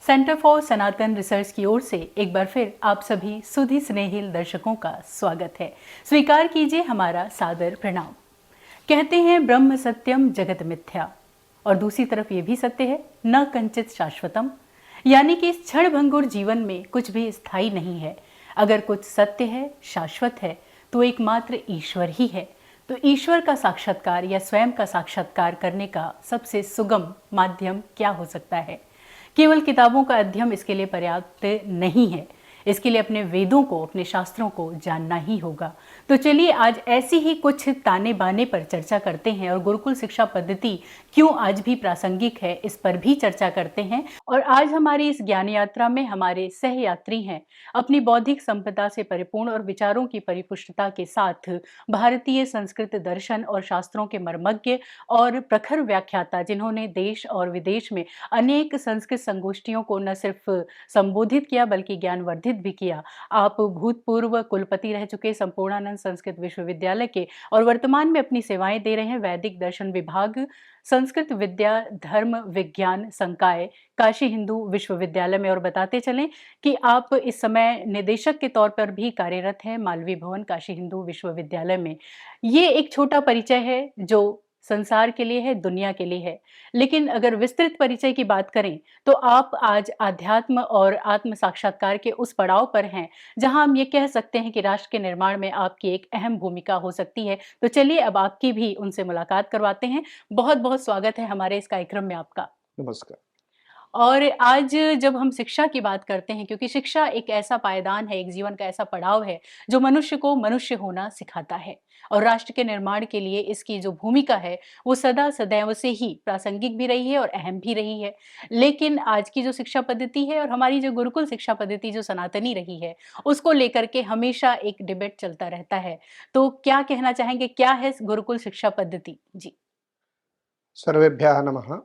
Centre for Sanatan research की ओर से एक बार फिर आप सभी सुधी स्नेहिल दर्शकों का स्वागत है। स्वीकार कीजिए हमारा सादर प्रणाम। कहते हैं ब्रह्म सत्यम जगत मिथ्या, और दूसरी तरफ ये भी सत्य है न कंचित शाश्वतम, यानी कि इस क्षण भंगुर जीवन में कुछ भी स्थायी नहीं है। अगर कुछ सत्य है, शाश्वत है, तो एकमात्र ईश्वर ही है। तो ईश्वर का साक्षात्कार या स्वयं का साक्षात्कार करने का सबसे सुगम माध्यम क्या हो सकता है? केवल किताबों का अध्ययन इसके लिए पर्याप्त नहीं है। इसके लिए अपने वेदों को, अपने शास्त्रों को जानना ही होगा। तो चलिए आज ऐसी ही कुछ ताने बाने पर चर्चा करते हैं और गुरुकुल शिक्षा पद्धति क्यों आज भी प्रासंगिक है, इस पर भी चर्चा करते हैं। और आज हमारी इस ज्ञान यात्रा में हमारे सहयात्री हैं, अपनी बौद्धिक संपदा से परिपूर्ण और विचारों की परिपुष्टता के साथ भारतीय संस्कृत दर्शन और शास्त्रों के मर्मज्ञ और प्रखर व्याख्याता, जिन्होंने देश और विदेश में अनेक संस्कृत संगोष्ठियों को न सिर्फ संबोधित किया बल्कि ज्ञानवर्धित भी किया। आप भूतपूर्व कुलपति रह चुके संपूर्णानंद संस्कृत विश्वविद्यालय के और वर्तमान में अपनी सेवाएं दे रहे हैं वैदिक दर्शन विभाग, संस्कृत विद्या धर्म विज्ञान संकाय, काशी हिंदू विश्वविद्यालय में। और बताते चलें कि आप इस समय निदेशक के तौर पर भी कार्यरत हैं मालवीय भवन काशी हिंदू विश्वविद्यालय में। ये एक छोटा परिचय है जो संसार के लिए है, दुनिया के लिए है। लेकिन अगर विस्तृत परिचय की बात करें तो आप आज आध्यात्म और आत्म साक्षात्कार के उस पड़ाव पर हैं जहां हम ये कह सकते हैं कि राष्ट्र के निर्माण में आपकी एक अहम भूमिका हो सकती है। तो चलिए अब आपकी भी उनसे मुलाकात करवाते हैं। बहुत बहुत स्वागत है हमारे इस कार्यक्रम में आपका। नमस्कार। और आज जब हम शिक्षा की बात करते हैं, क्योंकि शिक्षा एक ऐसा पायदान है, एक जीवन का ऐसा पड़ाव है जो मनुष्य को मनुष्य होना सिखाता है, और राष्ट्र के निर्माण के लिए इसकी जो भूमिका है वो सदा सदैव से ही प्रासंगिक भी रही है और अहम भी रही है। लेकिन आज की जो शिक्षा पद्धति है और हमारी जो गुरुकुल शिक्षा पद्धति जो सनातनी रही है, उसको लेकर के हमेशा एक डिबेट चलता रहता है। तो क्या कहना चाहेंगे, क्या है गुरुकुल शिक्षा पद्धति? जी। सर्वेभ्यः नमः।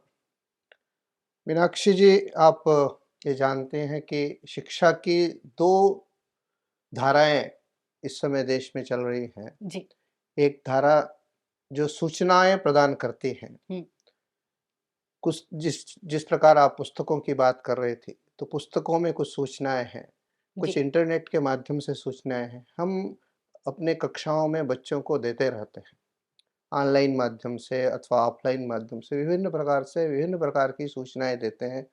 मीनाक्षी जी, आप ये जानते हैं कि शिक्षा की 2 धाराएँ इस समय देश में चल रही हैं। जी। एक धारा जो सूचनाएँ प्रदान करती हैं। कुछ जिस प्रकार आप पुस्तकों की बात कर रहे थे, तो पुस्तकों में कुछ सूचनाएँ हैं, कुछ जी। इंटरनेट के माध्यम से सूचनाएँ हैं। हम अपने कक्षाओं में बच्चों को देते रहते हैं। ऑनलाइन माध्यम से अथवा ऑफलाइन माध्यम से विभिन्न प्रकार की सूचनाएँ देते हैं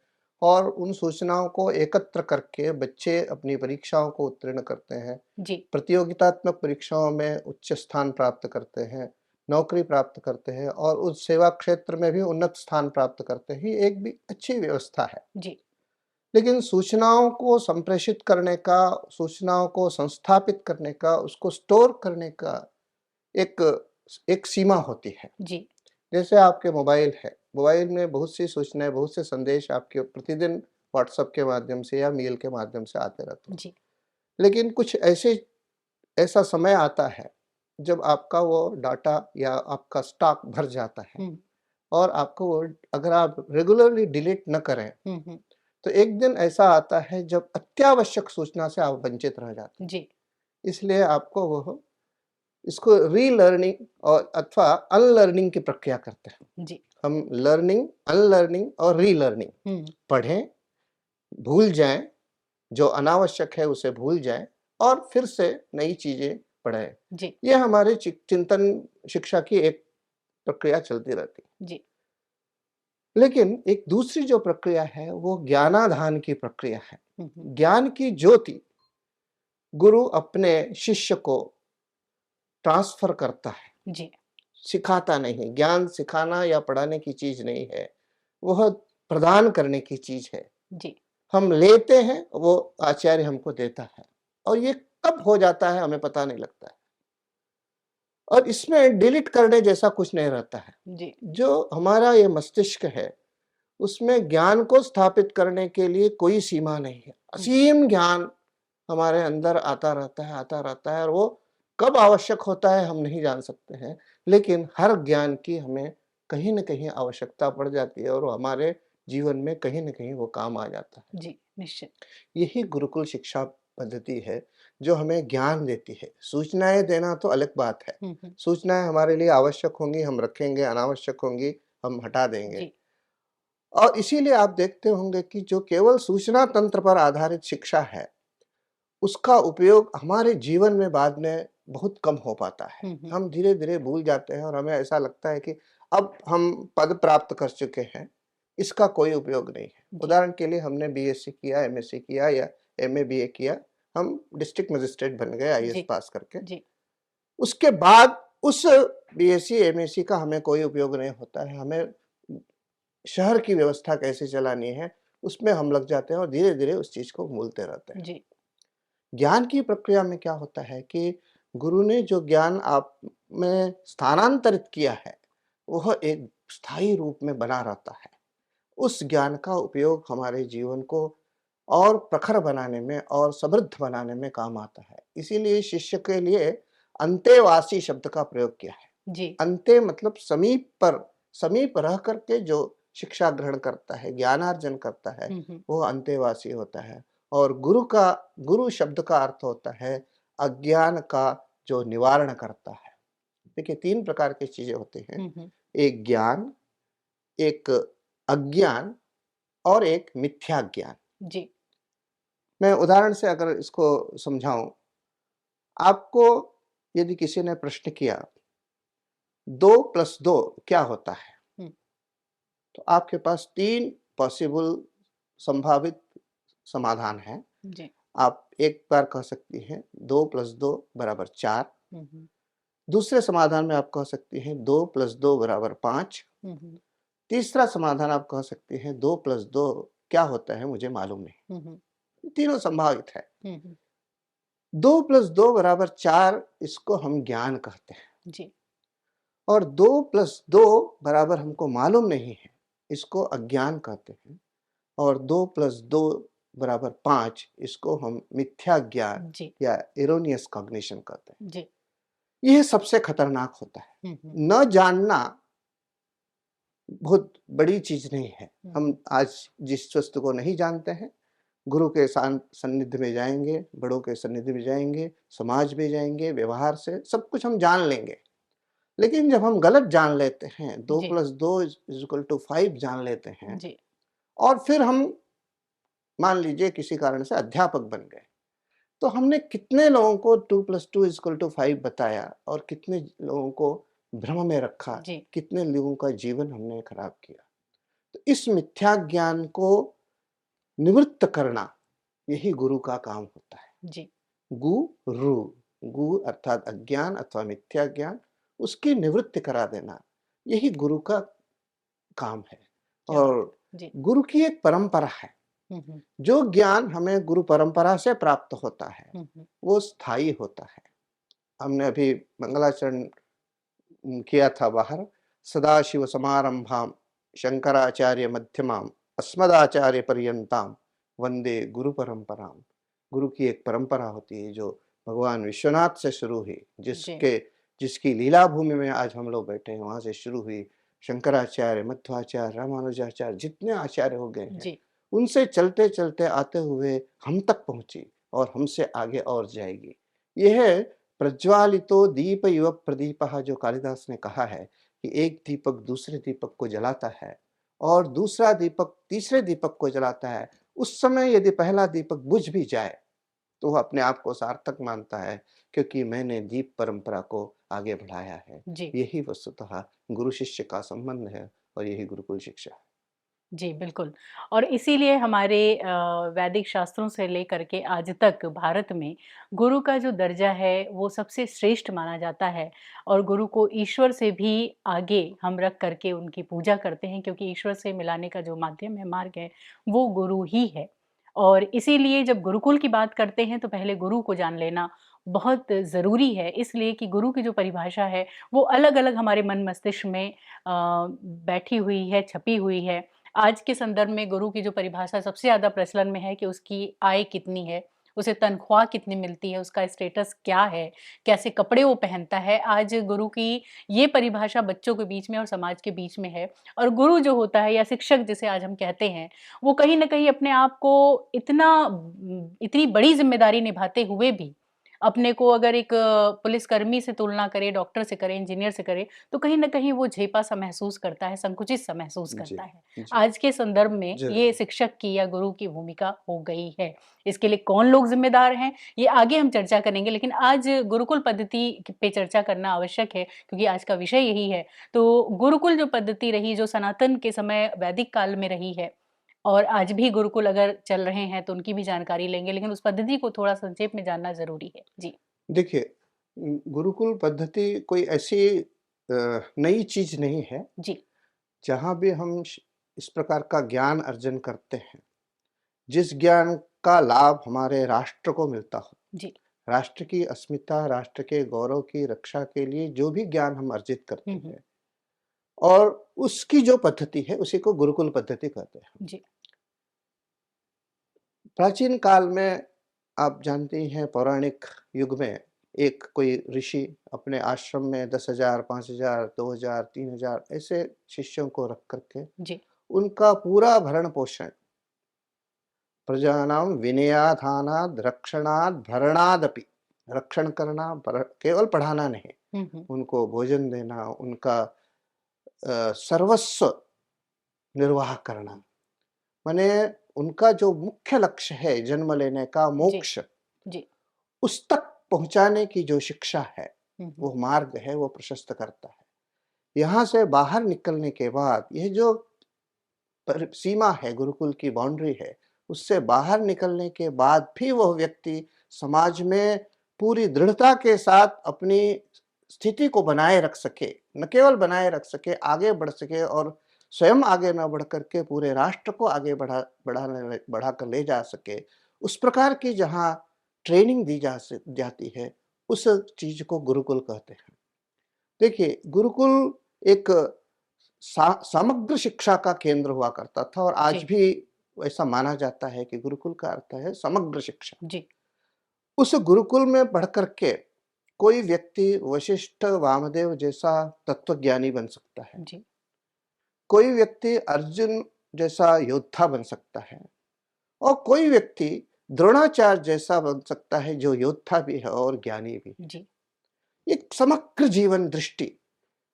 और उन सूचनाओं को एकत्र करके बच्चे अपनी परीक्षाओं को उत्तीर्ण करते हैं। जी। प्रतियोगितात्मक परीक्षाओं में उच्च स्थान प्राप्त करते हैं, नौकरी प्राप्त करते हैं और उस सेवा क्षेत्र में भी उन्नत स्थान प्राप्त करते हैं। ये एक भी अच्छी व्यवस्था है। जी। लेकिन सूचनाओं को संप्रेषित करने का, सूचनाओं को संस्थापित करने का, उसको स्टोर करने का एक एक सीमा होती है। जी। जैसे आपके मोबाइल है, मोबाइल में बहुत सी सूचनाएँ, बहुत से संदेश आपके प्रतिदिन व्हाट्सएप के माध्यम से या मेल के माध्यम से आते रहते हैं। जी। लेकिन कुछ ऐसा समय आता है, जब आपका वो डाटा या आपका स्टॉक भर जाता है हुँ। और आपको वो अगर आप रेगुलरली डिलीट न करें, हुँ, हुँ। तो एक दिन ऐसा आता है जब अत्यावश्यक सूचना से आप वंचित रह जाते हैं। जी। इसलिए आपको वो इसको रीलर्निंग और अथवा अनलर्निंग की प्रक्रिया करते हैं। जी। हम लर्निंग, अनलर्निंग और रीलर्निंग हुँ। पढ़ें, भूल जाएँ, जो अनावश्यक है उसे भूल जाएँ और फिर से नई चीज़ें पढ़ें। जी। ये हमारे चिंतन शिक्षा की एक प्रक्रिया चलती रहती है। जी। लेकिन एक दूसरी जो प्रक्रिया है वो ज्ञानाधान की प्रक्रिया है। हुँ, हुँ। ज्ञान की ज्योति गुरु अपने शिष्य को ट्रांसफ़र करता है, जी। सिखाता नहीं। ज्ञान सिखाना या पढ़ाने की चीज़ नहीं है, वह प्रदान करने की चीज़ है। जी। हम लेते हैं, वो आचार्य हमको देता है और ये कब हो जाता है हमें पता नहीं लगता है। और इसमें डिलीट करने जैसा कुछ नहीं रहता है। जी। जो हमारा ये मस्तिष्क है, उसमें ज्ञान को स्थापित करने के लिए कोई सीमा नहीं है। हुँ। असीम ज्ञान हमारे अंदर आता रहता है और वो कब आवश्यक होता है हम नहीं जान सकते हैं। लेकिन हर ज्ञान की हमें कहीं न कहीं आवश्यकता पड़ जाती है और वो हमारे जीवन में कहीं न कहीं वो काम आ जाता है। जी, निश्चित। यही गुरुकुल शिक्षा पद्धति है, जो हमें ज्ञान देती है। सूचनाएँ देना तो अलग बात है। हुँ, हुँ। सूचनाएँ हमारे लिए आवश्यक होंगी, हम रखेंगे, अनावश्यक होंगी, हम हटा देंगे। जी। और इसीलिए आप देखते होंगे कि जो केवल सूचना तंत्र पर आधारित शिक्षा है, उसका उपयोग हमारे जीवन में बाद में बहुत कम हो पाता है। हम धीरे-धीरे भूल जाते हैं और हमें ऐसा लगता है कि अब हम पद प्राप्त कर चुके हैं, इसका कोई उपयोग नहीं है। जी, उदाहरण के लिए हमने बीएससी किया, एमएससी किया या एमए, बीए किया, हम डिस्ट्रिक्ट मजिस्ट्रेट बन गए आईएएस जी, पास करके। जी, उसके बाद उस बीएससी, एमएससी का हमें कोई उपयोग नहीं होता है। हमें शहर की व्यवस्था कैसे चलानी है, उसमें हम लग जाते हैं और धीरे-धीरे उस चीज़ को भूलते रहते हैं। जी, ज्ञान की प्रक्रिया में क्या होता है कि गुरु ने जो ज्ञान आप में स्थानांतरित किया है, वह एक स्थायी रूप में बना रहता है। उस ज्ञान का उपयोग हमारे जीवन को और प्रखर बनाने में और समृद्ध बनाने में काम आता है। इसीलिए शिष्य के लिए अंतेवासी शब्द का प्रयोग किया है। जी, अंत्य मतलब समीप रह करके जो शिक्षा ग्रहण करता है, ज्ञानार्जन करता है, हुँ, वो अंतेवासी होता है। और गुरु शब्द का अर्थ होता है अज्ञान का जो निवारण करता है। देखिए 3 प्रकार की चीज़ें होती हैं, हुँ, एक ज्ञान, एक अज्ञान और एक मिथ्या ज्ञान। जी, मैं उदाहरण से अगर इसको समझाऊँ, आपको यदि किसी ने प्रश्न किया 2 + 2 क्या होता है? हुँ, तो आपके पास 3 पॉसिबल संभावित समाधान हैं। जी, आप एक बार कह सकती हैं 2 + 2 = 4। हुँ, दूसरे समाधान में आप कह सकती हैं 2 + 2 = 5। हुँ, तीसरा समाधान आप कह सकती हैं 2 + 2 क्या होता है मुझे मालूम नहीं। हुँ, तीनों संभावित है। हुँ, 2 + 2 = 4 इसको हम ज्ञान कहते हैं जी, और 2 + 2 बराबर हमको मालूम नहीं है, इसको अज्ञान कहते हैं और 2 + 2 = 5 इसको हम मिथ्या ज्ञान जी, या एरोनियस कॉग्निशन कहते हैं। जी, यह सबसे खतरनाक होता है। हुँ, न जानना बहुत बड़ी चीज़ नहीं है। हुँ, हम आज जिस वस्तु को नहीं जानते हैं, गुरु के सान्निध्य में जाएँगे, बड़ों के सान्निध्य में जाएँगे, समाज में जाएँगे, व्यवहार से सब कुछ हम जान लेंगे। लेकिन जब हम गलत जान लेते हैं, 2 जी, + 2 = 5 जान लेते हैं जी, और फिर हम मान लीजिए किसी कारण से अध्यापक बन गए। तो हमने कितने लोगों को 2 + 2 = 5 बताया और कितने लोगों को भ्रम में रखा, जी, कितने लोगों का जीवन हमने खराब किया। तो इस मिथ्या ज्ञान को निवृत्त करना, यही गुरु का काम होता है। जी, गुरु, गु अर्थात अज्ञान अथवा मिथ्या ज्ञान, उसकी निवृत्ति करा देना, यही गुरु का काम है। क्या बात और है। जी, गुरु की एक परंपरा है। हुँ, जो ज्ञान हमें गुरु परंपरा से प्राप्त होता है, हुँ, वो स्थायी होता है। हमने अभी मंगलाचरण किया था बाहर, सदाशिवसमारंभां शंकराचार्य मध्यमाम् अस्मदाचार्यपर्यन्तां वंदे गुरु परंपरां। गुरु की एक परंपरा होती है जो भगवान विश्वनाथ से शुरू हुई, जी, जिसकी लीला भूमि में आज हम लोग बैठे हैं, वहाँ से शुरू हुई। शंकराचार्य, मध्वाचार्य, रामानुजाचार्य जितने आचार्य हो गए हैं, जी, उनसे चलते-चलते आते हुए हम तक पहुँची और हमसे आगे और जाएगी। यह प्रज्वालितो दीप इव प्रदीपः जो कालिदास ने कहा है कि एक दीपक दूसरे दीपक को जलाता है और दूसरा दीपक तीसरे दीपक को जलाता है। उस समय यदि पहला दीपक बुझ भी जाए, तो वह अपने आप को सार्थक मानता है क्योंकि मैंने दीप परंपरा को आगे बढ़ाया है। जी। यही वस्तुतः गुरु शिष्य का संबंध है और यही गुरुकुल शिक्षा है। जी, बिल्कुल। और इसीलिए हमारे वैदिक शास्त्रों से लेकर के आज तक भारत में गुरु का जो दर्जा है, वो सबसे श्रेष्ठ माना जाता है और गुरु को ईश्वर से भी आगे हम रख कर के उनकी पूजा करते हैं क्योंकि ईश्वर से मिलाने का जो माध्यम है, मार्ग है, वो गुरु ही है। और इसीलिए जब गुरुकुल की बात करते हैं, तो पहले गुरु को जान लेना बहुत ज़रूरी है, इसलिए कि गुरु की जो परिभाषा है, वो अलग-अलग हमारे मन मस्तिष्क में बैठी हुई है, छपी हुई है। आज के संदर्भ में गुरु की जो परिभाषा सबसे ज़्यादा प्रचलन में है कि उसकी आय कितनी है, उसे तनख्वाह कितनी मिलती है, उसका स्टेटस क्या है, कैसे कपड़े वो पहनता है। आज गुरु की ये परिभाषा बच्चों के बीच में और समाज के बीच में है और गुरु जो होता है या शिक्षक जिसे आज हम कहते हैं, वो कहीं न कहीं अपने आप को इतनी बड़ी ज़िम्मेदारी निभाते हुए भी अपने को अगर एक पुलिसकर्मी से तुलना करें, डॉक्टर से करें, इंजीनियर से करें, तो कहीं न कहीं वो झेपा-सा महसूस करता है, संकुचित-सा महसूस जी, करता है। जी, आज के संदर्भ में ये ज़रूर। शिक्षक की या गुरु की भूमिका हो गई है। इसके लिए कौन लोग ज़िम्मेदार हैं, ये आगे हम चर्चा करेंगे, लेकिन आज गुरुकुल पद्धति पे चर्चा करना आवश्यक है, क्योंकि आज का विषय यही है। तो गुरुकुल जो पद्धति रही, जो सनातन के समय वैदिक काल में रही है और आज भी गुरुकुल अगर चल रहे हैं, तो उनकी भी जानकारी लेंगे, लेकिन उस पद्धति को थोड़ा संक्षेप में जानना ज़रूरी है। जी। देखिए, गुरुकुल पद्धति कोई ऐसी नई चीज़ नहीं है, जी। जहाँ भी हम इस प्रकार का ज्ञान अर्जन करते हैं, जिस ज्ञान का लाभ हमारे राष्ट्र को मिलता हो, जी। राष्ट्र की अस्मिता, राष्ट्र के गौरव की रक्षा के लिए जो भी ज्ञान हम अर्जित करते हुँ, हुँ। हैं और उसकी जो पद्धति है, उसी को गुरुकुल पद्धति कहते हैं। जी। प्राचीन काल में आप जानती हैं, पौराणिक युग में एक कोई ऋषि अपने आश्रम में 10,000, 5,000, 2,000, 3,000 ऐसे शिष्यों को रख कर के जी। उनका पूरा भरण-पोषण प्रजानां विनयाधानाद् रक्षणाद् भरणादपि, रक्षण करना, केवल पढ़ाना नहीं, हुँ, हुँ। उनको भोजन देना, उनका सर्वस्व निर्वाह करना। माने उनका जो मुख्य लक्ष्य है जन्म लेने का जी। मोक्ष, जी। उस तक पहुँचाने की जो शिक्षा है, हुँ, हुँ। वो मार्ग है, वो प्रशस्त करता है। यहाँ से बाहर निकलने के बाद ये जो सीमा है, गुरुकुल की बाउंड्री है, उससे बाहर निकलने के बाद भी वह व्यक्ति समाज में पूरी दृढ़ता के साथ अपनी स्थिति को बनाए रख सके, न केवल बनाए रख सके, आगे बढ़ सके और स्वयं आगे न बढ़ कर के पूरे राष्ट्र को आगे बढ़ा कर ले जा सके, उस प्रकार की जहाँ ट्रेनिंग दी जाती है, उस चीज़ को गुरुकुल कहते हैं। देखिए, गुरुकुल एक समग्र शिक्षा का केंद्र हुआ करता था और आज जी। भी ऐसा माना जाता है कि गुरुकुल का अर्थ है समग्र शिक्षा। जी। उस गुरुकुल में पढ़ कर के कोई व्यक्ति वशिष्ठ, वामदेव जैसा तत्वज्ञानी बन सकता है। जी। कोई व्यक्ति अर्जुन जैसा योद्धा बन सकता है और कोई व्यक्ति द्रोणाचार्य जैसा बन सकता है, जो योद्धा भी है और ज्ञानी भी है। जी। एक समग्र जीवन दृष्टि,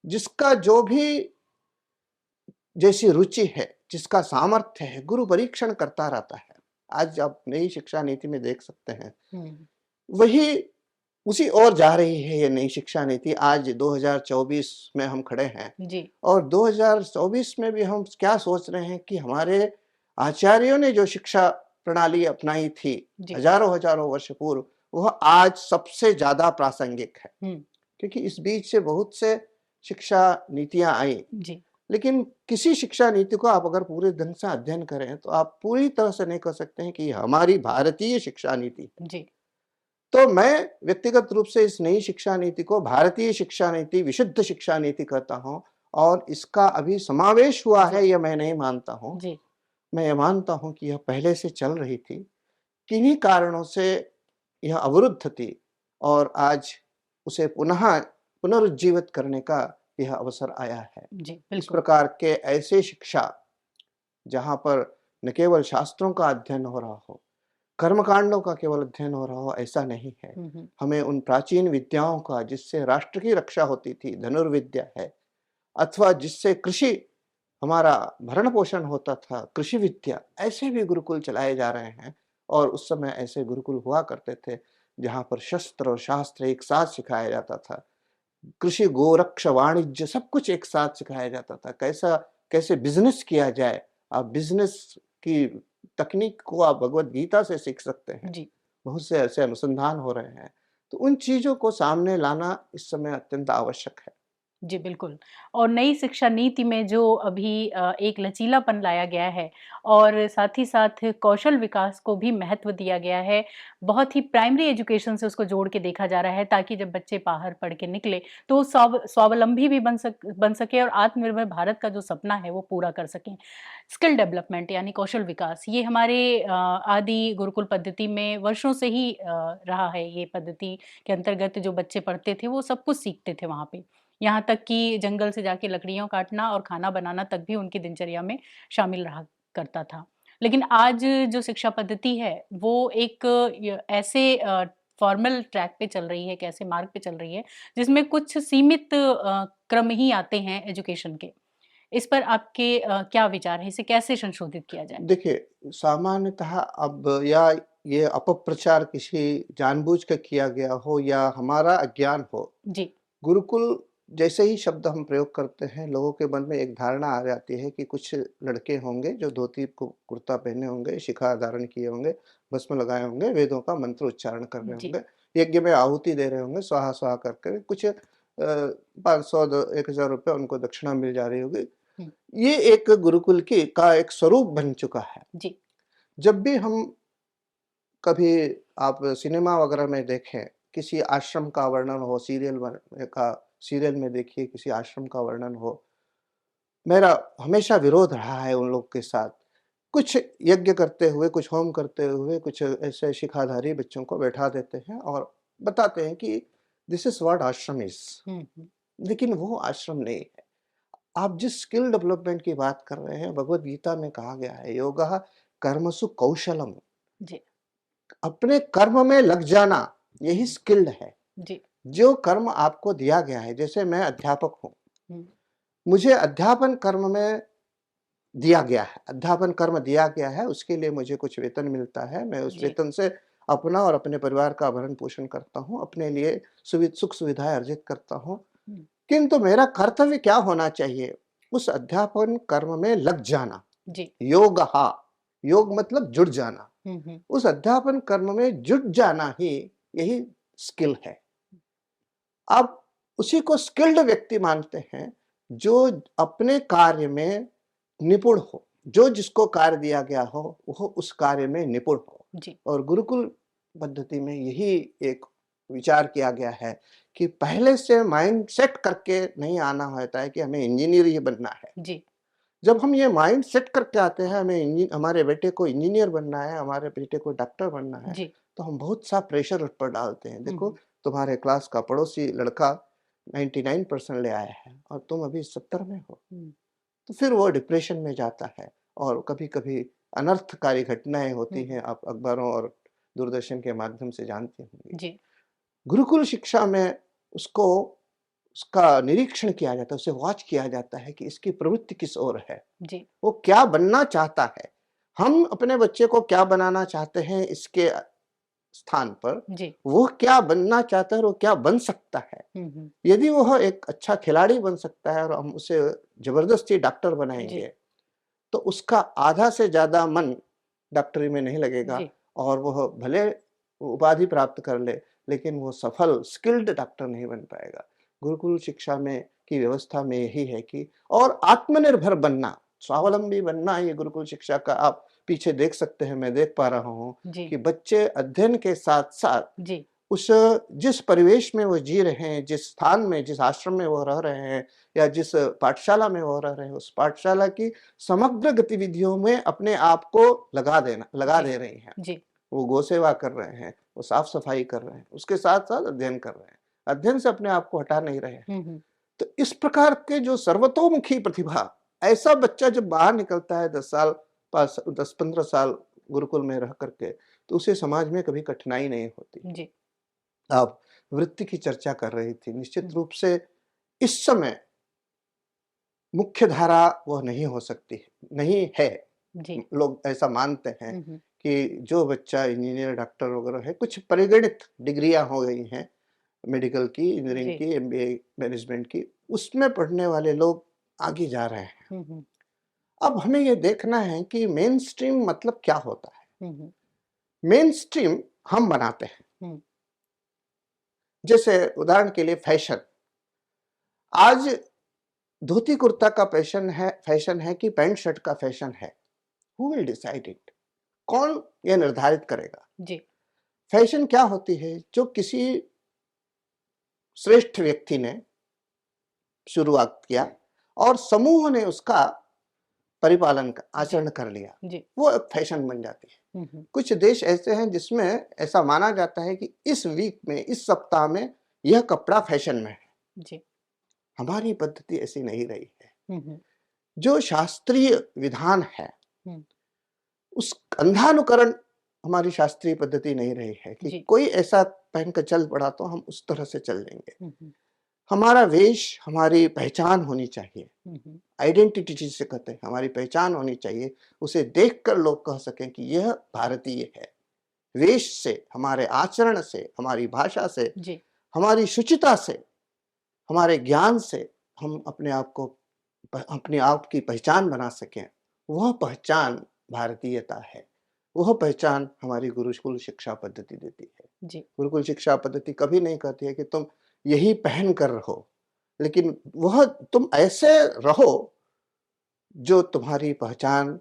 जिसका जो भी जैसी रुचि है, जिसका सामर्थ्य है, गुरु परीक्षण करता रहता है। आज आप नई शिक्षा नीति में देख सकते हैं, हुँ। वही उसी ओर जा रही है ये नई शिक्षा नीति। आज 2024 में हम खड़े हैं जी। और 2024 में भी हम क्या सोच रहे हैं कि हमारे आचार्यों ने जो शिक्षा प्रणाली अपनाई थी, जी। हज़ारों-हज़ारों वर्ष पूर्व, वह आज सबसे ज़्यादा प्रासंगिक है। हुँ। क्योंकि इस बीच से बहुत से शिक्षा नीतियाँ आई। जी। लेकिन किसी शिक्षा नीति को आप अगर पूरे ढंग से अध्ययन करें, तो आप पूरी तरह से नहीं कह सकते हैं कि ये हमारी भारतीय शिक्षा नीति है। जी। तो मैं व्यक्तिगत रूप से इस नई शिक्षा नीति को भारतीय शिक्षा नीति, विशुद्ध शिक्षा नीति कहता हूँ और इसका अभी समावेश हुआ जी। है, ये मैं नहीं मानता हूँ। जी। मैं ये मानता हूँ कि यह पहले से चल रही थी, किन्हीं कारणों से यह अवरुद्ध थी और आज उसे पुनरुज्जीवित करने का यह अवसर आया है। जी, इस बिल्कुल। प्रकार के ऐसे शिक्षा, जहाँ पर न केवल शास्त्रों का अध्ययन हो रहा हो, कर्मकांडों का केवल अध्ययन हो रहा हो, ऐसा नहीं है। हुँ, हुँ। हमें उन प्राचीन विद्याओं का, जिससे राष्ट्र की रक्षा होती थी, धनुर्विद्या है, अथवा जिससे कृषि हमारा भरण-पोषण होता था, कृषि विद्या, ऐसे भी गुरुकुल चलाए जा रहे हैं और उस समय ऐसे गुरुकुल हुआ करते थे, जहाँ पर शस्त्र और शास्त्र एक साथ सिखाया जाता था। कृषि, गोरक्ष, वाणिज्य सब कुछ एक साथ सिखाया जाता था। कैसे बिज़नेस किया जाए, आप बिज़नेस की तकनीक को आप भगवद गीता से सीख सकते हैं। जी। बहुत से ऐसे अनुसंधान हो रहे हैं। तो उन चीज़ों को सामने लाना इस समय अत्यंत आवश्यक है। जी, बिल्कुल। और नई शिक्षा नीति में जो अभी एक लचीलापन लाया गया है और साथ ही साथ कौशल विकास को भी महत्व दिया गया है। बहुत ही प्राइमरी एजुकेशन से उसको जोड़ के देखा जा रहा है, ताकि जब बच्चे बाहर पढ़ के निकले तो स्वावलंबी भी बन सके और आत्मनिर्भर भारत का जो सपना है वो पूरा कर सकें। स्किल डेवलपमेंट यानी कौशल विकास, ये हमारे आदि गुरुकुल पद्धति में वर्षों से ही रहा है। ये पद्धति के अंतर्गत जो बच्चे पढ़ते थे वो सब कुछ सीखते थे वहाँ पे। यहाँ तक कि जंगल से जाके लकड़ियाँ काटना और खाना बनाना तक भी उनकी दिनचर्या में शामिल रहा करता था। लेकिन आज जो शिक्षा पद्धति है, वो एक ऐसे फॉर्मल ट्रैक पे चल रही है, कैसे मार्ग पे चल रही है, जिसमें कुछ सीमित क्रम ही आते हैं एजुकेशन के। इस पर आपके क्या विचार हैं? इसे कैसे संशोधित किया जाए? देखिए, सामान्यतः अब या ये अपप्रचार किसी जानबूझ कर किया गया हो या हमारा अज्ञान हो, जी, गुरुकुल जैसे ही शब्द हम प्रयोग करते हैं, लोगों के मन में एक धारणा आ जाती है कि कुछ लड़के होंगे जो धोती कुर्ता पहने होंगे, शिखा धारण किए होंगे, भस्म लगाए होंगे, वेदों का मंत्र उच्चारण कर रहे जी। होंगे, यज्ञ में आहुति दे रहे होंगे, स्वाहा स्वाहा करके कुछ 500 1000 रुपए उनको दक्षिणा मिल जा रही होगी। हुँ, ये एक गुरुकुल की का एक स्वरूप बन चुका है। जी, जब भी हम कभी आप सिनेमा वगैरह में देखें, किसी आश्रम का वर्णन हो, सीरियल में देखिए किसी आश्रम का वर्णन हो, मेरा हमेशा विरोध रहा है उन लोग के साथ। कुछ यज्ञ करते हुए, कुछ होम करते हुए, कुछ ऐसे शिखाधारी बच्चों को बैठा देते हैं और बताते हैं कि दिस इज़ व्हाट आश्रम इज़। हुँ, हुँ, लेकिन वो आश्रम नहीं है। आप जिस स्किल डेवलपमेंट की बात कर रहे हैं, भगवद गीता में कहा गया है, योगः कर्मसु कौशलम। जी, अपने कर्म में लग जाना, यही स्किल्ड है। जी, जो कर्म आपको दिया गया है, जैसे मैं अध्यापक हूँ, हुँ, मुझे अध्यापन कर्म में दिया गया है, अध्यापन कर्म दिया गया है, उसके लिए मुझे कुछ वेतन मिलता है, मैं उस जी, वेतन से अपना और अपने परिवार का भरण-पोषण करता हूँ, अपने लिए सुख-सुविधाएँ अर्जित करता हूँ। हुँ, किंतु मेरा कर्तव्य क्या होना चाहिए? उस अध्यापन कर्म में लग जाना, जी, योगः, योग मतलब जुड़ जाना। हुँ, हुँ, उस अध्यापन कर्म में जुट जाना ही यही स्किल है। आप उसी को स्किल्ड व्यक्ति मानते हैं, जो अपने कार्य में निपुण हो, जो जिसको कार्य दिया गया हो, वो उस कार्य में निपुण हो। जी, और गुरुकुल पद्धति में यही एक विचार किया गया है कि पहले से माइंड सेट करके नहीं आना होता है कि हमें इंजीनियर ही बनना है। जी, जब हम ये माइंड सेट करके आते हैं, हमारे बेटे को इंजीनियर बनना है, हमारे बेटे को डॉक्टर बनना है, जी, तो हम बहुत सा प्रेशर उस पर डालते हैं। हुँ, देखो, हुँ, तुम्हारे क्लास का पड़ोसी लड़का 99% ले आया है और तुम अभी 70 में हो। हुँ, तो फिर वो डिप्रेशन में जाता है और कभी-कभी अनर्थकारी घटनाएँ होती हुँ, हैं, आप अखबारों और दूरदर्शन के माध्यम से जानते होंगे। जी, गुरुकुल शिक्षा में उसको उसका निरीक्षण किया जाता है, उसे वॉच किया जाता है कि इसकी प्रवृत्ति किस ओर है। जी, वो क्या बनना चाहता है? हम अपने बच्चे को क्या बनाना चाहते हैं इसके स्थान पर, जी, वो क्या बनना चाहता है और वो क्या बन सकता है। हुँ, हुँ, यदि वह एक अच्छा खिलाड़ी बन सकता है और हम उसे ज़बरदस्ती डॉक्टर बनाएँगे, जी, तो उसका आधा से ज़्यादा मन डॉक्टरी में नहीं लगेगा जी, और वह भले उपाधि प्राप्त कर ले, लेकिन वो सफल स्किल्ड डॉक्टर नहीं बन पाएगा। गुरुकुल शिक्षा में की व्यवस्था में यही है कि और आत्मनिर्भर बनना, स्वावलंबी बनना, ये गुरुकुल शिक्षा का आप पीछे देख सकते हैं, मैं देख पा रहा हूँ जी, कि बच्चे अध्ययन के साथ-साथ जी, उस जिस परिवेश में वो जी रहे हैं, जिस स्थान में, जिस आश्रम में वो रह रहे हैं या जिस पाठशाला में वो रह रहे हैं, उस पाठशाला की समग्र गतिविधियों में अपने आप को लगा जी, दे रही हैं। जी, वो गौ-सेवा कर रहे हैं, वो साफ-सफाई कर रहे हैं, उसके साथ-साथ अध्ययन कर रहे हैं। अध्ययन से अपने आप को हटा नहीं रहे हैं। हुँ, हुँ, तो इस प्रकार के जो सर्वतोमुखी प्रतिभा, ऐसा बच्चा जब बाहर निकलता है 10 साल, 10-15 साल गुरुकुल में रह कर के, तो उसे समाज में कभी कठिनाई नहीं होती। जी, आप वृत्ति की चर्चा कर रही थी। निश्चित हुँ, रूप से इस समय मुख्य धारा वह नहीं हो सकती, नहीं है। जी, लोग ऐसा मानते हैं हुँ, हुँ, कि जो बच्चा इंजीनियर, डॉक्टर वगैरह है, कुछ परिगणित डिग्रियाँ हो गई हैं, मेडिकल की, इंजीनियरिंग जी, की, एमबीए, मैनेजमेंट की, उसमें पढ़ने वाले लोग आगे जा रहे हैं। हुँ, हुँ, अब हमें ये देखना है कि मेनस्ट्रीम मतलब क्या होता है? हुँ, हुँ, मेनस्ट्रीम हम बनाते हैं। हुँ, जैसे उदाहरण के लिए फैशन। आज धोती कुर्ता का फैशन है कि पैंट शर्ट का फैशन है? Who will decide it? कौन ये निर्धारित करेगा? जी, फैशन क्या होती है? जो किसी श्रेष्ठ व्यक्ति ने शुरुआत किया और समूह ने उसका जी, आचरण कर लिया, जी, वो एक फैशन बन जाती है। हुँ, हुँ, कुछ देश ऐसे हैं जिसमें ऐसा माना जाता है कि इस वीक में, इस सप्ताह में यह कपड़ा फैशन में है। जी, हमारी पद्धति ऐसी नहीं रही है। हुँ, हुँ, जो शास्त्रीय विधान है, हुँ, उस अंधानुकरण हमारी शास्त्रीय पद्धति नहीं रही है कि जी, कोई ऐसा पहनकर चल पड़ा तो हम उस तरह से चल लेंगे। हुँ, हुँ, हमारा वेश हमारी पहचान होनी चाहिए। हुँ, हुँ, आइडेंटिटी जिसे कहते हैं, हमारी पहचान होनी चाहिए। उसे देखकर लोग कह सकें कि यह भारतीय है। वेश से, हमारे आचरण से, हमारी भाषा से, जी, हमारी शुचिता से, हमारे ज्ञान से हम अपने आप की पहचान बना सकें। वह पहचान भारतीयता है। वह पहचान हमारी गुरुकुल शिक्षा पद्धति देती है। जी, गुरुकुल शिक्षा पद्धति कभी नहीं कहती है कि तुम यही पहन कर रहो, लेकिन वह तुम ऐसे रहो जो तुम्हारी पहचान,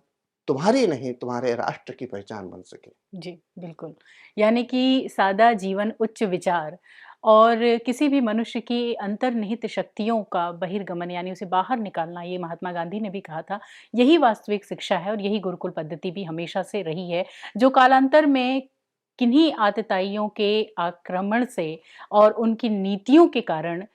तुम्हारी नहीं, तुम्हारे राष्ट्र की पहचान बन सके। जी, बिल्कुल। यानी कि सादा जीवन, उच्च विचार और किसी भी मनुष्य की अंतर्निहित शक्तियों का बहिर्गमन यानी उसे बाहर निकालना, ये महात्मा गांधी ने भी कहा था। यही वास्तविक शिक्षा है और यही गुरुकुल पद्धति भी हमेशा से रही है, जो कालांतर में किन्हीं आतताइयों के आक्रमण से और उनकी नीतियों के कारण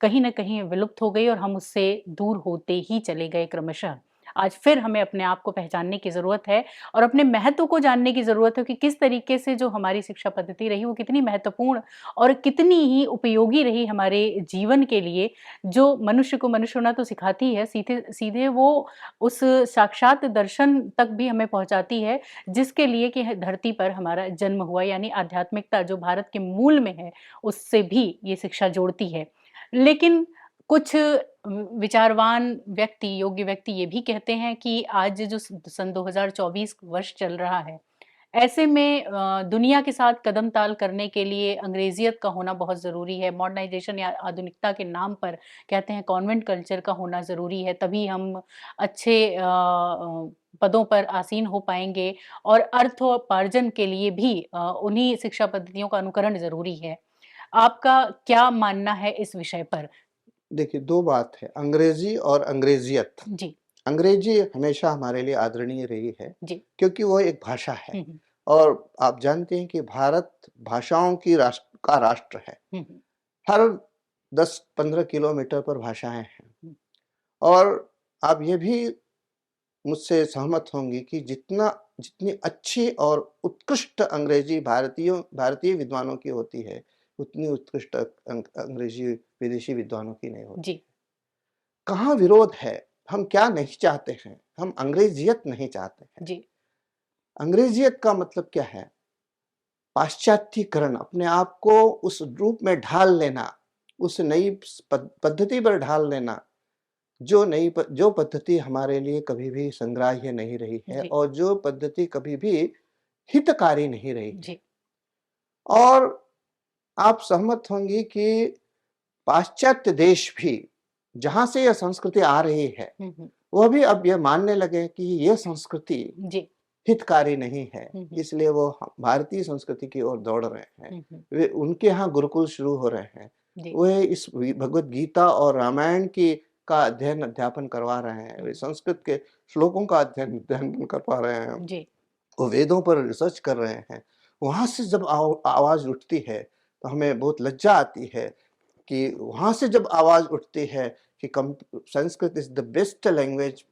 कहीं न कहीं विलुप्त हो गई और हम उससे दूर होते ही चले गए क्रमशः। आज फिर हमें अपने आप को पहचानने की ज़रूरत है और अपने महत्व को जानने की ज़रूरत है कि किस तरीके से जो हमारी शिक्षा पद्धति रही वो कितनी महत्वपूर्ण और कितनी ही उपयोगी रही हमारे जीवन के लिए, जो मनुष्य को मनुष्य होना तो सिखाती है, सीधे सीधे वो उस साक्षात दर्शन तक भी हमें पहुँचाती है, जिसके लिए कि धरती पर हमारा जन्म हुआ यानी आध्यात्मिकता जो भारत के मूल में है, उससे भी ये शिक्षा जोड़ती है। लेकिन कुछ विचारवान व्यक्ति, योग्य व्यक्ति ये भी कहते हैं कि आज जो सन 2024 वर्ष चल रहा है, ऐसे में दुनिया के साथ कदम-ताल करने के लिए अंग्रेज़ियत का होना बहुत ज़रूरी है। मॉडर्नाइज़ेशन या आधुनिकता के नाम पर कहते हैं कॉन्वेंट कल्चर का होना ज़रूरी है, तभी हम अच्छे पदों पर आसीन हो पाएँगे और अर्थोपार्जन के लिए भी उन्हीं शिक्षा पद्धतियों का अनुकरण ज़रूरी है। आपका क्या मानना है इस विषय पर? देखिए, 2 बात है, अंग्रेज़ी और अंग्रेज़ियत। जी, अंग्रेज़ी हमेशा हमारे लिए आदरणीय रही है, जी। क्योंकि वो एक भाषा है हुँ, हुँ। और आप जानते हैं कि भारत भाषाओं की राष्ट्र है। हुँ, हुँ। हर 10-15 किलोमीटर पर भाषाएँ हैं हुँ, और आप ये भी मुझसे सहमत होंगी कि जितनी अच्छी और उत्कृष्ट अंग्रेज़ी भारतीय विद्वानों की होती है, उतनी उत्कृष्ट अंग्रेज़ी विदेशी विद्वानों की नहीं होती। जी, कहाँ विरोध है? हम क्या नहीं चाहते हैं? हम अंग्रेज़ियत नहीं चाहते हैं। जी, अंग्रेज़ियत का मतलब क्या है? पाश्चात्यीकरण, अपने आप को उस रूप में ढाल लेना, उस नई पद्धति पर ढाल लेना, जो पद्धति हमारे लिए कभी भी संग्राह्य नहीं रही है जी, और जो पद्धति कभी भी हितकारी नहीं रही है। जी। और आप सहमत होंगी कि पाश्चात्य देश भी, जहाँ से यह संस्कृति आ रही है, हुँ, हुँ। वह भी अब यह मानने लगे कि ये संस्कृति जी। हितकारी नहीं है, हुँ, हुँ। इसलिए वो भारतीय संस्कृति की ओर दौड़ रहे हैं। हुँ, हुँ। वे उनके यहाँ गुरुकुल शुरू हो रहे हैं। जी। वे इस भगवत गीता और रामायण की का अध्ययन-अध्यापन करवा रहे हैं। वे हुँ, संस्कृत के श्लोकों का अध्ययन-अध्ययन करवा रहे हैं। जी, वो वेदों पर रिसर्च कर रहे हैं। वहाँ से जब आवाज़ उठती है, तो हमें बहुत लज्जा आती है कि वहाँ से जब आवाज़ उठती है कि कम Sanskrit is the best language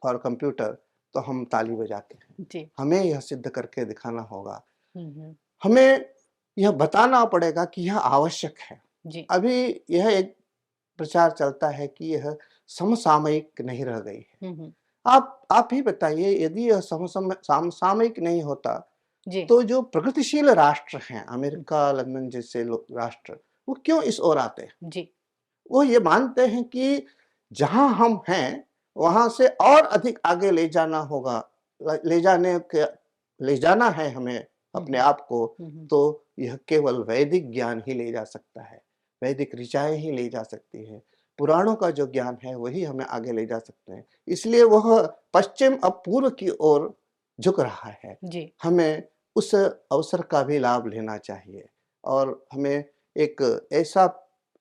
for computer, तो हम ताली बजाते हैं। जी। हमें यह सिद्ध करके दिखाना होगा। हुँ, हुँ। हमें यह बताना पड़ेगा कि यह आवश्यक है। जी। अभी यह एक प्रचार चलता है कि यह समसामयिक नहीं रह गई है। हुँ, हुँ। आप ही बताइए, यदि यह समसामयिक नहीं होता, जी। तो जो प्रगतिशील राष्ट्र हैं, हुँ, अमेरिका, लंदन जैसे राष्ट्र, वो क्यों इस ओर आते हैं? जी। वो ये मानते हैं कि जहाँ हम हैं, वहाँ से और अधिक आगे ले जाना होगा, ल ले जाना है हमें हुँ, अपने हुँ। आप को, हुँ, हुँ। तो यह केवल वैदिक ज्ञान ही ले जा सकता है। वैदिक ऋचाएँ ही ले जा सकती हैं। पुराणों का जो ज्ञान है, वही हमें आगे ले जा सकते हैं। इसलिए वह पश्चिम अब पूर्व की ओर झुक रहा है। जी। हमें उस अवसर का भी लाभ लेना चाहिए और हमें एक ऐसा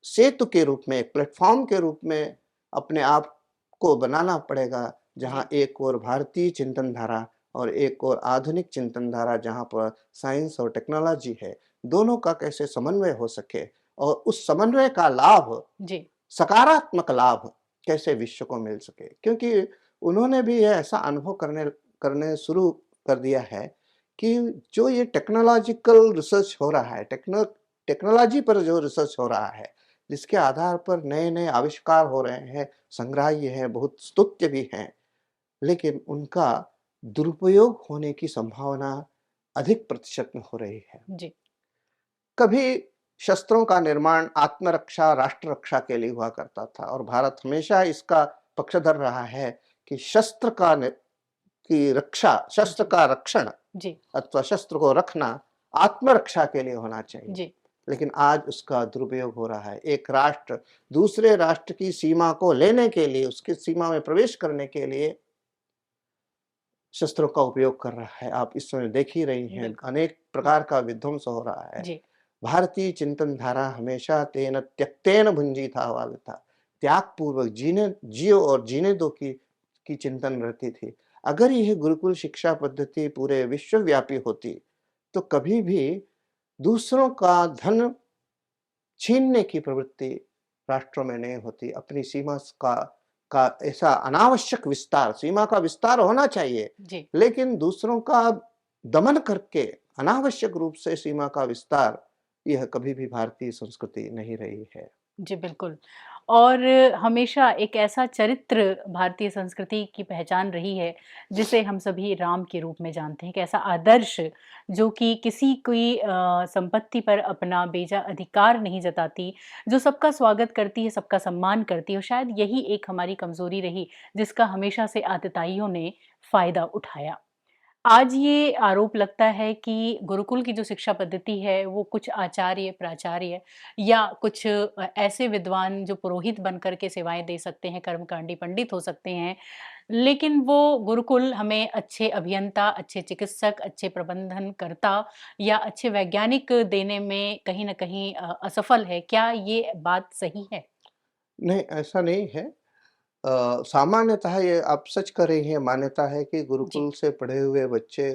सेतु के रूप में, एक प्लेटफ़ॉर्म के रूप में अपने आप को बनाना पड़ेगा, जहाँ जी। एक ओर भारतीय चिंतन धारा और एक ओर आधुनिक चिंतन धारा, जहाँ पर साइंस और टेक्नोलॉजी है, दोनों का कैसे समन्वय हो सके और उस समन्वय का लाभ, जी। सकारात्मक लाभ कैसे विश्व को मिल सके। क्योंकि उन्होंने भी ये ऐसा अनुभव करने करने शुरू कर दिया है कि जो ये टेक्नोलॉजिकल रिसर्च हो रहा है, टेक्नोलॉजी पर जो रिसर्च हो रहा है, जिसके आधार पर नए-नए आविष्कार हो रहे हैं, संग्राह्य हैं, बहुत स्तुत्य भी हैं, लेकिन उनका दुरुपयोग होने की संभावना अधिक प्रतिशत में हो रही है। जी, कभी शस्त्रों का निर्माण आत्मरक्षा, राष्ट्र रक्षा के लिए हुआ करता था और भारत हमेशा इसका पक्षधर रहा है कि शस्त्र का की रक्षा, शस्त्र जी, का रक्षण जी, अथवा शस्त्र को रखना आत्मरक्षा के लिए होना चाहिए। जी, लेकिन आज उसका दुरुपयोग हो रहा है। एक राष्ट्र दूसरे राष्ट्र की सीमा को लेने के लिए, उसकी सीमा में प्रवेश करने के लिए शस्त्रों का उपयोग कर रहा है। आप इस समय देख ही रही हैं, बिल्कुल। अनेक प्रकार का विध्वंस हो रहा है। जी, भारतीय चिंतन धारा हमेशा तेन त्यक्तेन भुंजीथा वाला था। त्याग पूर्वक जियो और जीने दो की चिंतन रहती थी। अगर यह गुरुकुल शिक्षा पद्धति पूरे विश्वव्यापी होती, तो कभी भी दूसरों का धन छीनने की प्रवृत्ति राष्ट्रों में नहीं होती। अपनी सीमा का ऐसा अनावश्यक विस्तार, सीमा का विस्तार होना चाहिए, जी, लेकिन दूसरों का दमन करके अनावश्यक रूप से सीमा का विस्तार, यह कभी भी भारतीय संस्कृति नहीं रही है। जी, बिल्कुल। और हमेशा एक ऐसा चरित्र भारतीय संस्कृति की पहचान रही है, जिसे हम सभी राम के रूप में जानते हैं, एक ऐसा आदर्श जो कि किसी की संपत्ति पर अपना बेजा अधिकार नहीं जताती, जो सबका स्वागत करती है, सबका सम्मान करती है और शायद यही एक हमारी कमज़ोरी रही, जिसका हमेशा से आतताइयों ने फ़ायदा उठाया। आज ये आरोप लगता है कि गुरुकुल की जो शिक्षा पद्धति है, वो कुछ आचार्य, प्राचार्य या कुछ ऐसे विद्वान जो पुरोहित बनकर के सेवाएँ दे सकते हैं, कर्मकांडी पंडित हो सकते हैं, लेकिन वो गुरुकुल हमें अच्छे अभियंता, अच्छे चिकित्सक, अच्छे प्रबंधनकर्ता या अच्छे वैज्ञानिक देने में कहीं न कहीं असफल है। क्या ये बात सही है? नहीं, ऐसा नहीं है। सामान्यतः ये आप सच कह रही हैं, मान्यता है कि जी, गुरुकुल से पढ़े हुए बच्चे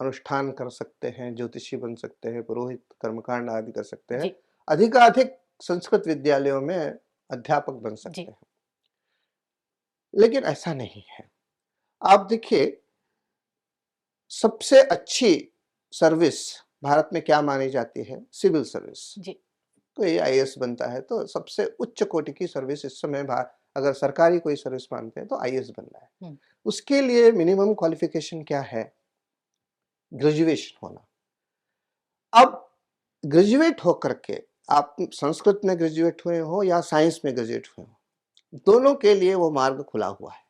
अनुष्ठान कर सकते हैं, ज्योतिषी बन सकते हैं, पुरोहित, कर्मकांड आदि कर सकते हैं। जी, अधिकाधिक संस्कृत विद्यालयों में अध्यापक बन सकते जी, हैं, लेकिन ऐसा नहीं है। आप देखिए, सबसे अच्छी सर्विस भारत में क्या मानी जाती है? Civil service. जी, कोई आईएएस बनता है तो सबसे उच्च कोटि की सर्विस इस समय अगर सरकारी कोई सर्विस मानते हैं तो आईएएस बनना है। हुँ, उसके लिए मिनिमम क्वालिफिकेशन क्या है? ग्रेजुएशन होना। अब ग्रेजुएट होकर के आप संस्कृत में ग्रेजुएट हुए हो या साइंस में ग्रेजुएट हुए हो, दोनों के लिए वो मार्ग खुला हुआ है।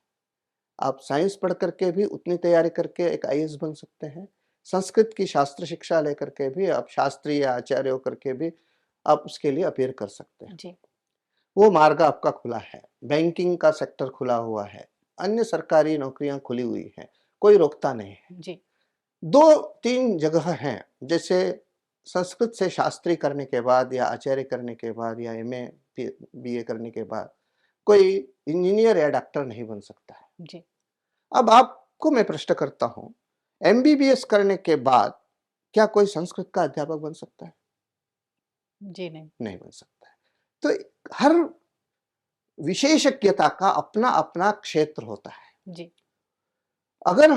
आप साइंस पढ़ करके भी उतनी तैयारी करके एक आईएएस बन सकते हैं। संस्कृत की शास्त्र शिक्षा लेकर के भी आप शास्त्री या आचार्य होकर के भी आप उसके लिए अपीयर कर सकते हैं। जी, वो मार्ग आपका खुला है। बैंकिंग का सेक्टर खुला हुआ है। अन्य सरकारी नौकरियां खुली हुई हैं। कोई रोकता नहीं है। जी, 2-3 जगह हैं, जैसे संस्कृत से शास्त्री करने के बाद या आचार्य करने के बाद या एमए, बीए करने के बाद कोई इंजीनियर या डॉक्टर नहीं बन सकता है। जी, अब आपको मैं प्रश्न करता हूँ, एमबीबीएस करने के बाद क्या कोई संस्कृत का अध्यापक बन सकता है? जी नहीं। नहीं बन सकता है। तो हर विशेषज्ञता का अपना-अपना क्षेत्र होता है। जी, अगर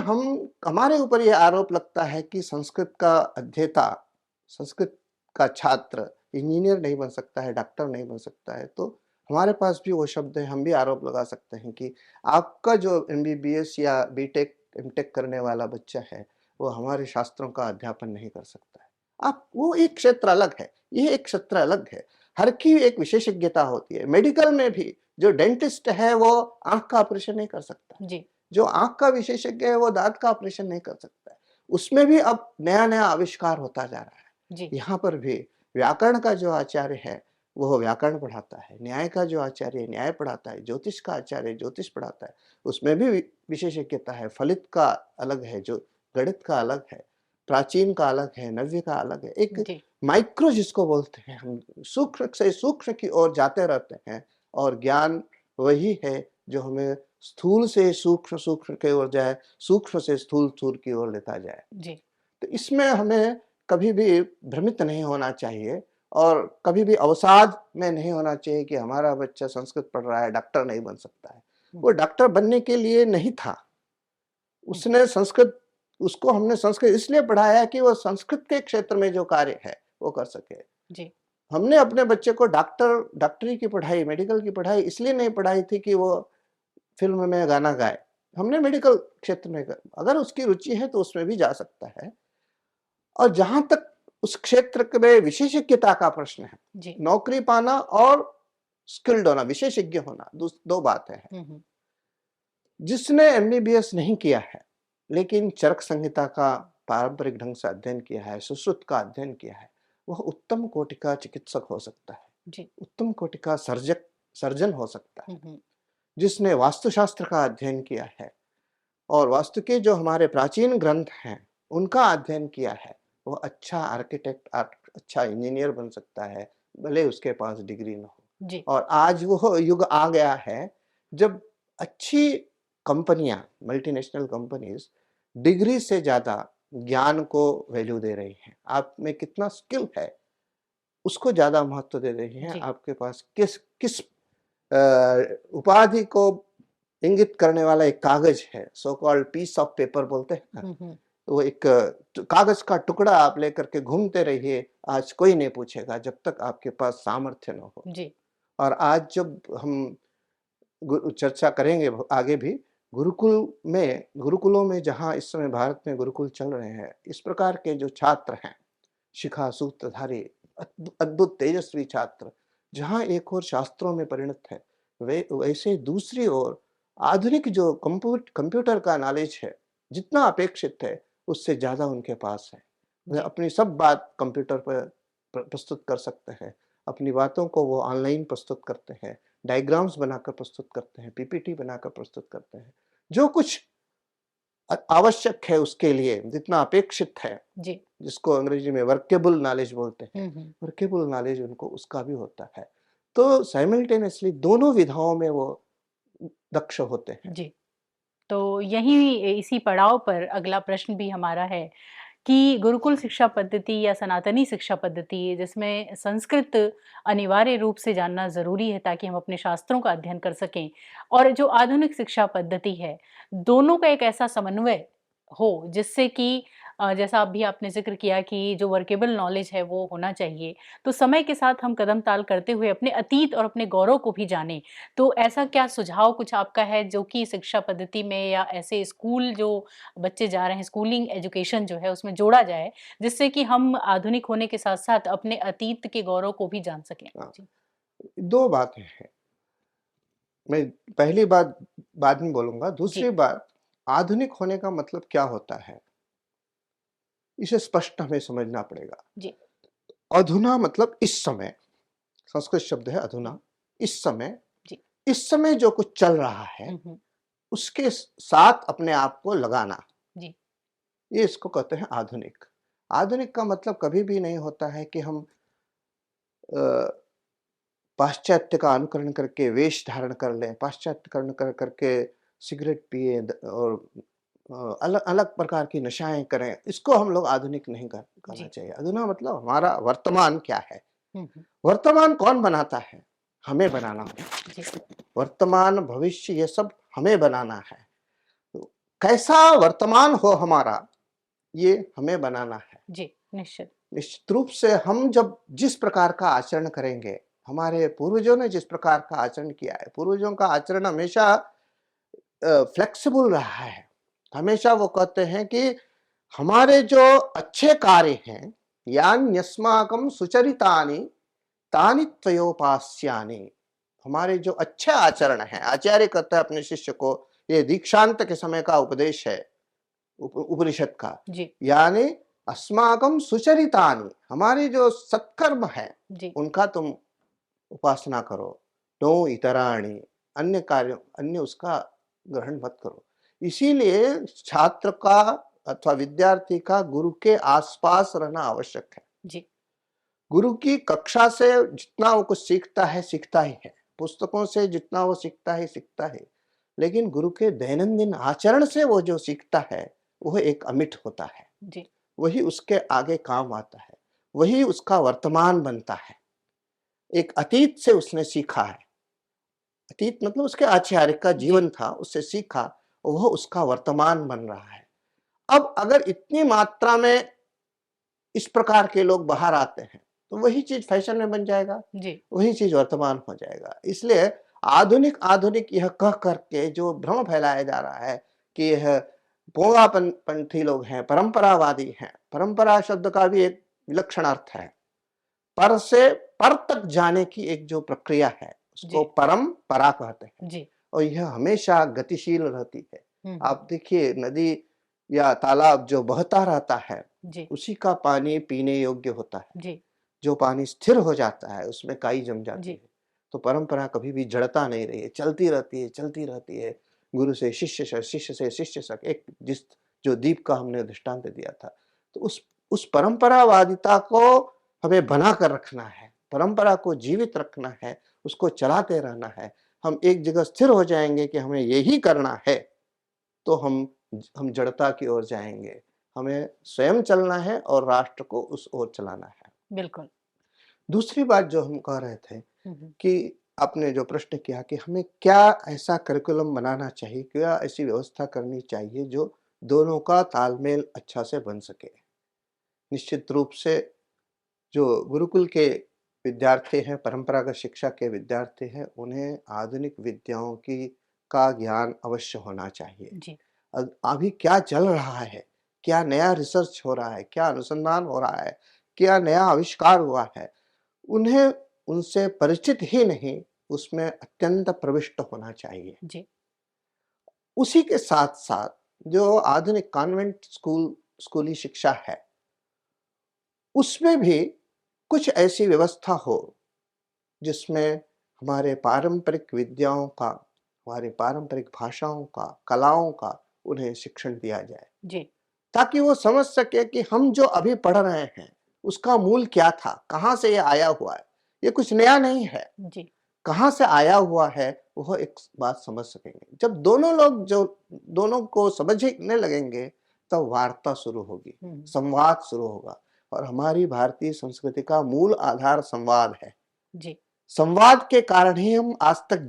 हमारे ऊपर ये आरोप लगता है कि संस्कृत का अध्येता, संस्कृत का छात्र इंजीनियर नहीं बन सकता है, डॉक्टर नहीं बन सकता है, तो हमारे पास भी वो शब्द है, हम भी आरोप लगा सकते हैं कि आपका जो एमबीबीएस या बीटेक, एमटेक करने वाला बच्चा है, वो हमारे शास्त्रों का अध्यापन नहीं कर सकता है। आप वो एक क्षेत्र अलग है, ये एक क्षेत्र अलग है। हर की एक विशेषज्ञता होती है। मेडिकल में भी जो डेंटिस्ट है, वो आँख का ऑपरेशन नहीं कर सकता। जी, जो आँख का विशेषज्ञ है वो दाँत का ऑपरेशन नहीं कर सकता है। उसमें भी अब नया-नया आविष्कार होता जा रहा है। जी, यहाँ पर भी व्याकरण का जो आचार्य है, वो व्याकरण पढ़ाता है। न्याय का जो आचार्य है, न्याय पढ़ाता है। ज्योतिष का आचार्य ज्योतिष पढ़ाता है। उसमें भी विशेषज्ञता है। फलित का अलग है, जो गणित का अलग है, प्राचीन का अलग है, नव्य का अलग है। एक जी, माइक्रो जिसको बोलते हैं हम, सूक्ष्म से सूक्ष्म की ओर जाते रहते हैं और ज्ञान वही है जो हमें स्थूल से सूक्ष्म सूक्ष्म की ओर जाए, सूक्ष्म से स्थूल स्थूल की ओर लेता जाए। जी, तो इसमें हमें कभी भी भ्रमित नहीं होना चाहिए और कभी भी अवसाद में नहीं होना चाहिए कि हमारा बच्चा संस्कृत पढ़ रहा है, डॉक्टर नहीं बन सकता है। हुँ, वो डॉक्टर बनने के लिए नहीं था। हुँ, उसने संस्कृत उसको हमने संस्कृत इसलिए पढ़ाया कि वो संस्कृत के क्षेत्र में जो कार्य है, वो कर सके। जी। हमने अपने बच्चे को डॉक्टरी की पढ़ाई, मेडिकल की पढ़ाई इसलिए नहीं पढ़ाई थी कि वो फ़िल्म में गाना गाए। हमने मेडिकल क्षेत्र में अगर उसकी रुचि है तो उसमें भी जा सकता है। और जहाँ तक उस क्षेत्र में विशेषज्ञता का प्रश्न है, जी। नौकरी पाना और स्किल्ड होना, विशेषज्ञ होना, 2 बातें हैं। हुँ, हुँ। जिसने एमबीबीएस नहीं किया है, लेकिन चरक संहिता का पारंपरिक ढंग से अध्ययन किया है, सुश्रुत का अध्ययन किया है, वह उत्तम कोटि का चिकित्सक हो सकता है, जी। उत्तम कोटि का सर्जन हो सकता है। हुँ, हुँ। जिसने वास्तुशास्त्र का अध्ययन किया है और वास्तु के जो हमारे प्राचीन ग्रंथ हैं, उनका अध्ययन किया है, वो अच्छा आर्किटेक्ट, अच्छा इंजीनियर बन सकता है, भले उसके पास डिग्री ना हो। जी। और आज वो युग आ गया है, जब अच्छी कंपनियाँ, मल्टीनेशनल कंपनीज़ डिग्री से ज़्यादा ज्ञान को वैल्यू दे रही हैं। आप में कितना स्किल है, उसको ज़्यादा महत्व दे रही हैं। जी। आपके पास किस किस उपाधि को इंगित करने वाला एक कागज है, so called piece of paper बोलते हैं ना, हुँ, हुँ। वो एक कागज का टुकड़ा आप लेकर के घूमते रहिए, आज कोई नहीं पूछेगा जब तक आपके पास सामर्थ्य न हो। जी। और आज जब हम चर्चा करेंगे आगे भी, गुरुकुलों में जहाँ इस समय भारत में गुरुकुल चल रहे हैं, इस प्रकार के जो छात्र हैं, शिखा सूत्रधारी, अद्भुत तेजस्वी छात्र, जहाँ एक ओर शास्त्रों में परिणत है, वे वैसे दूसरी ओर आधुनिक जो कंप्यूटर का नॉलेज है, जितना अपेक्षित है, उससे ज़्यादा उनके पास है। वे जी। अपनी सब बात कंप्यूटर पर प्रस्तुत कर सकते हैं, अपनी बातों को वो ऑनलाइन प्रस्तुत करते हैं, डायग्राम्स बनाकर प्रस्तुत करते हैं, पीपीटी बनाकर प्रस्तुत करते हैं। जो कुछ आवश्यक है उसके लिए, जितना अपेक्षित है, जी। जिसको अंग्रेजी में वर्केबल नॉलेज बोलते हैं, हुँ, हुँ। वर्केबल नॉलेज उनको उसका भी होता है। तो साइमल्टेनियसली दोनों विधाओं में वो दक्ष होते हैं। जी। तो यहीं इसी पड़ाव पर अगला प्रश्न भी हमारा है कि गुरुकुल शिक्षा पद्धति या सनातनी शिक्षा पद्धति जिसमें संस्कृत अनिवार्य रूप से जानना ज़रूरी है ताकि हम अपने शास्त्रों का अध्ययन कर सकें और जो आधुनिक शिक्षा पद्धति है, दोनों का एक ऐसा समन्वय हो जिससे कि जैसा अभी आपने ज़िक्र किया कि जो वर्केबल नॉलेज है वो होना चाहिए। तो समय के साथ हम कदम-ताल करते हुए अपने अतीत और अपने गौरव को भी जानें। तो ऐसा क्या सुझाव कुछ आपका है जो कि शिक्षा पद्धति में या ऐसे स्कूल जो बच्चे जा रहे हैं, स्कूलिंग एजुकेशन जो है उसमें जोड़ा जाए, जिससे कि हम आधुनिक होने के साथ-साथ अपने अतीत के गौरव को भी जान सकें? हाँ, जी। 2 बातें हैं। मैं पहली बात बाद में बोलूँगा, दूसरी जी। बात आधुनिक होने का मतलब क्या होता है? इसे स्पष्ट हमें समझना पड़ेगा। जी। अधुना मतलब इस समय, संस्कृत शब्द है हुँ। अधुना, इस समय, जी। इस समय जो कुछ चल रहा है, हुँ, हुँ। उसके साथ अपने आप को लगाना, जी। ये इसको कहते हैं आधुनिक। आधुनिक का मतलब कभी भी नहीं होता है कि हम अ, पाश्चात्य का अनुकरण करके वेश धारण कर लें, पाश्चात्यकरण कर करके सिगरेट पिएँ और अलग-अलग प्रकार की नशाएँ करें, इसको हम लोग आधुनिक नहीं कहना जी। चाहिए। अधुना मतलब हमारा वर्तमान क्या है? हुँ, हुँ। वर्तमान कौन बनाता है? हमें बनाना होगा। जी। वर्तमान, भविष्य ये सब हमें बनाना है। तो कैसा वर्तमान हो हमारा, ये हमें बनाना है। जी, निश्चित। निश्चित रूप से हम जब जिस प्रकार का आचरण करेंगे, हमारे पूर्वजों ने जिस प्रकार का आचरण किया है, पूर्वजों का आचरण हमेशा फ्लेक्सिबल रहा है। हमेशा वो कहते हैं कि हमारे जो अच्छे कार्य हैं, यान्यस्माकं सुचरितानि तानि त्वयोपास्यानि। हमारे जो अच्छे आचरण हैं, आचार्य कहता है अपने शिष्य को, ये दीक्षांत के समय का उपदेश है उपनिषद का, जी। यानी अस्माकं सुचरितानि, हमारे जो सत्कर्म है, जी। उनका तुम उपासना करो। नो इतराणि, अन्य कार्य, अन्य उसका ग्रहण मत करो। इसीलिए छात्र का अथवा विद्यार्थी का गुरु के आसपास रहना आवश्यक है। जी। गुरु की कक्षा से जितना वो कुछ सीखता ही है। पुस्तकों से जितना वो सीखता है। लेकिन गुरु के दैनंदिन आचरण से वो जो सीखता है, वह एक अमिट होता है। जी। वही उसके आगे काम आता है। वही उसका वर्तमान बनता है। एक अतीत से उसने सीखा है। अतीत मतलब उसके आचार्य का जी। जीवन था, उससे सीखा, वह उसका वर्तमान बन रहा है। अब अगर इतनी मात्रा में इस प्रकार के लोग बाहर आते हैं, तो वही चीज फैशन में बन जाएगा, जी, वही चीज वर्तमान हो जाएगा। इसलिए आधुनिक आधुनिक यह कह करके जो भ्रम फैलाया जा रहा है कि यह पंथी लोग हैं, परंपरावादी हैं। परंपरा शब्द का भी एक विलक्षण अर्थ है। पर से पर तक जाने की एक जो प्रक्रिया है, उसको जी, परंपरा कहते हैं। जी। और यह हमेशा गतिशील रहती है। हुँ, आप देखिए, नदी या तालाब जो बहता रहता है, जी, उसी का पानी पीने योग्य होता है। जी, जो पानी स्थिर हो जाता है, उसमें काई जम जाती जी, है। तो परंपरा कभी भी जड़ता नहीं रही है, चलती रहती है, चलती रहती है। गुरु से शिष्य से, शिष्य से शिष्य तक, एक जिस जो दीप का हमने दृष्टांत दिया था। तो उस परंपरावादिता को हमें बना कर रखना है, परंपरा को जीवित रखना है, उसको चलाते रहना है। हम एक जगह स्थिर हो जाएँगे कि हमें यही करना है, तो हम जड़ता की ओर जाएँगे। हमें स्वयं चलना है और राष्ट्र को उस ओर चलाना है। बिल्कुल। दूसरी बात जो हम कह रहे थे हुँ, हुँ। कि आपने जो प्रश्न किया कि हमें क्या ऐसा करिकुलम बनाना चाहिए, क्या ऐसी व्यवस्था करनी चाहिए जो दोनों का तालमेल अच्छा से बन सके। निश्चित रूप से जो गुरुकुल के विद्यार्थी हैं, परंपरागत शिक्षा के विद्यार्थी हैं, उन्हें आधुनिक विद्याओं की का ज्ञान अवश्य होना चाहिए। जी, अभी क्या चल रहा है, क्या नया रिसर्च हो रहा है, क्या अनुसंधान हो रहा है, क्या नया आविष्कार हुआ है, उन्हें उनसे परिचित ही नहीं, उसमें अत्यंत प्रविष्ट होना चाहिए। जी, उसी के साथ-साथ जो आधुनिक कॉन्वेंट स्कूली शिक्षा है, उसमें भी कुछ ऐसी व्यवस्था हो जिसमें हमारे पारंपरिक विद्याओं का, हमारी पारंपरिक भाषाओं का, कलाओं का उन्हें शिक्षण दिया जाए। जी, ताकि वो समझ सके कि हम जो अभी पढ़ रहे हैं, उसका मूल क्या था? कहाँ से ये आया हुआ है? ये कुछ नया नहीं है। जी, कहाँ से आया हुआ है, वह एक बात समझ सकेंगे। जब दोनों लोग जो दोनों को समझने लगेंगे, तब वार्ता शुरू होगी, हुँ, संवाद शुरू होगा। और हमारी भारतीय संस्कृति का मूल आधार संवाद है। जी, संवाद के कारण ही हम आज तक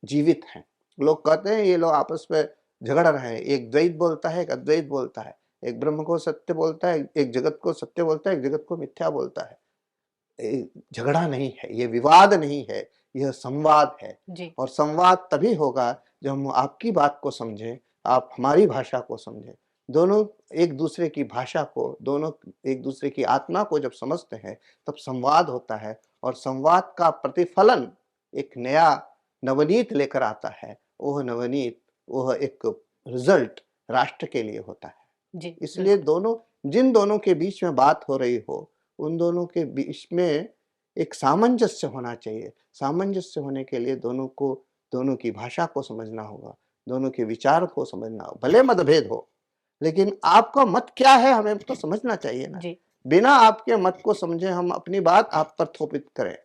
जीवित हैं। लोग कहते हैं ये लोग आपस में झगड़ रहे हैं, एक द्वैत बोलता है, एक अद्वैत बोलता है, एक ब्रह्म को सत्य बोलता है, एक जगत को सत्य बोलता है, एक जगत को मिथ्या बोलता है। झगड़ा नहीं है, ये विवाद नहीं है, यह संवाद है। जी, और संवाद तभी होगा जब हम आपकी बात को समझें, आप हमारी भाषा को समझें। दोनों एक दूसरे की भाषा को, दोनों एक दूसरे की आत्मा को जब समझते हैं, तब संवाद होता है। और संवाद का प्रतिफलन एक नया नवनीत लेकर आता है। वह नवनीत, वह एक रिजल्ट राष्ट्र के लिए होता है। जी, इसलिए बिल्कुल। जिन दोनों के बीच में बात हो रही हो, उन दोनों के बीच में एक सामंजस्य होना चाहिए। सामंजस्य होने के लिए दोनों की भाषा को समझना होगा, दोनों के विचार को समझना होगा। भले मतभेद हो, लेकिन आपका मत क्या है हमें तो समझना चाहिए ना। जी, बिना आपके मत को समझे हम अपनी बात आप पर थोपित करें,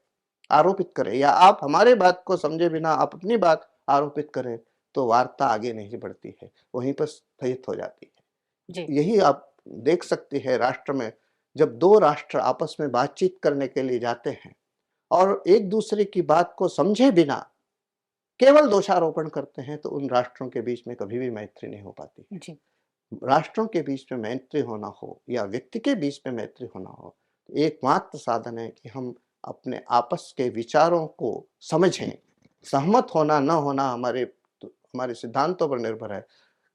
आरोपित करें, या आप हमारे बात को समझे बिना आप अपनी बात आरोपित करें, तो वार्ता आगे नहीं बढ़ती है, वहीं पर स्थगित हो जाती है। जी, यही आप देख सकते हैं राष्ट्र में, जब 2 राष्ट्र आपस में बातचीत करने के लिए जाते हैं और एक दूसरे की बात को समझे बिना केवल दोषारोपण करते हैं, तो उन राष्ट्रों के बीच में कभी भी मैत्री नहीं हो पाती है। जी, राष्ट्रों के बीच में मैत्री होना हो या व्यक्ति के बीच में मैत्री होना हो, तो एकमात्र साधन है कि हम अपने आपस के विचारों को समझें। सहमत होना न होना हमारे सिद्धांतों पर निर्भर है।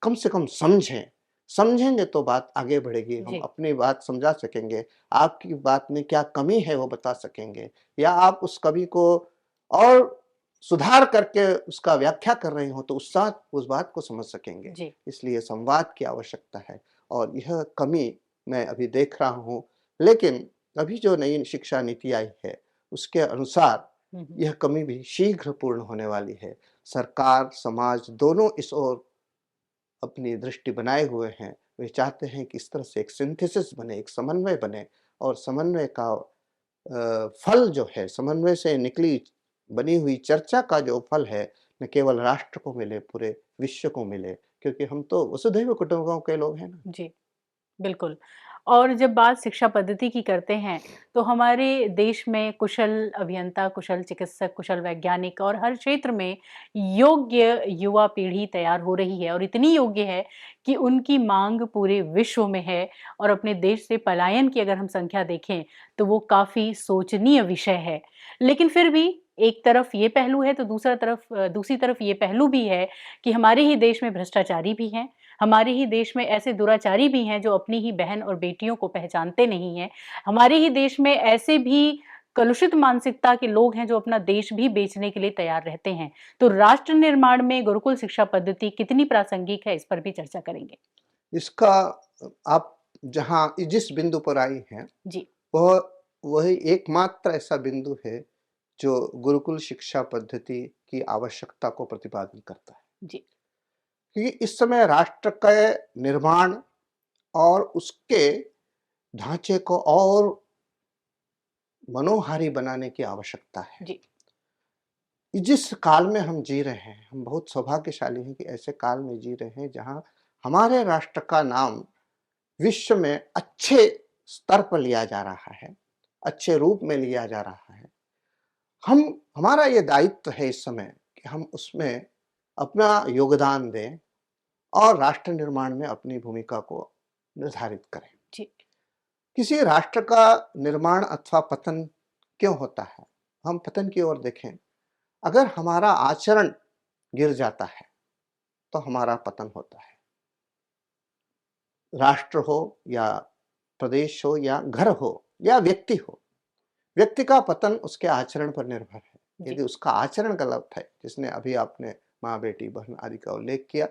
कम से कम समझें। समझेंगे तो बात आगे बढ़ेगी, हम जी, अपनी बात समझा सकेंगे, आपकी बात में क्या कमी है वो बता सकेंगे, या आप उस कमी को और सुधार करके उसका व्याख्या कर रहे हो तो उस बात को समझ सकेंगे। जी, इसलिए संवाद की आवश्यकता है और यह कमी मैं अभी देख रहा हूँ। लेकिन अभी जो नई शिक्षा नीति आई है, उसके अनुसार हुँ, हुँ, यह कमी भी शीघ्र पूर्ण होने वाली है। सरकार, समाज दोनों इस ओर अपनी दृष्टि बनाए हुए हैं। वे चाहते हैं कि इस तरह से एक सिंथेसिस बने, एक समन्वय बने, और समन्वय का फल जो है, समन्वय से निकली बनी हुई चर्चा का जो फल है, न केवल राष्ट्र को मिले, पूरे विश्व को मिले, क्योंकि हम तो वसुधैव कुटुंबकम के लोग हैं ना। जी, बिल्कुल। और जब बात शिक्षा पद्धति की करते हैं, तो हमारे देश में कुशल अभियंता, कुशल चिकित्सक, कुशल वैज्ञानिक और हर क्षेत्र में योग्य युवा पीढ़ी तैयार हो रही है और इतनी योग्य है कि उनकी माँग पूरे विश्व में है और अपने देश से पलायन की अगर हम संख्या देखें, तो वो काफ़ी शोचनीय विषय है। लेकिन फिर भी एक तरफ ये पहलू है, तो दूसरी तरफ ये पहलू भी है कि हमारे ही देश में भ्रष्टाचारी भी हैं, हमारे ही देश में ऐसे दुराचारी भी हैं जो अपनी ही बहन और बेटियों को पहचानते नहीं हैं। हमारे ही देश में ऐसे भी कलुषित मानसिकता के लोग हैं जो अपना देश भी बेचने के लिए तैयार रहते हैं। तो राष्ट्र निर्माण में गुरुकुल शिक्षा पद्धति कितनी प्रासंगिक है, इस पर भी चर्चा करेंगे। इसका आप जहाँ जिस बिंदु पर आई हैं, जी, वह वही एकमात्र ऐसा बिंदु है जो गुरुकुल शिक्षा पद्धति की आवश्यकता को प्रतिपादन करता है। जी, क्योंकि इस समय राष्ट्र के निर्माण और उसके ढांचे को और मनोहारी बनाने की आवश्यकता है। जी, जिस काल में हम जी रहे हैं, हम बहुत सौभाग्यशाली हैं कि ऐसे काल में जी रहे हैं जहाँ हमारे राष्ट्र का नाम विश्व में अच्छे स्तर पर लिया जा रहा है, अच्छे रूप में लिया जा रहा है। हमारा ये दायित्व है इस समय कि हम उसमें अपना योगदान दें और राष्ट्र निर्माण में अपनी भूमिका को निर्धारित करें। जी, किसी राष्ट्र का निर्माण अथवा पतन क्यों होता है? हम पतन की ओर देखें, अगर हमारा आचरण गिर जाता है, तो हमारा पतन होता है। राष्ट्र हो या प्रदेश हो या घर हो या व्यक्ति हो, व्यक्ति का पतन उसके आचरण पर निर्भर है। यदि जी, उसका आचरण गलत है, जिसने अभी आपने माँ, बेटी, बहन आदि का उल्लेख किया,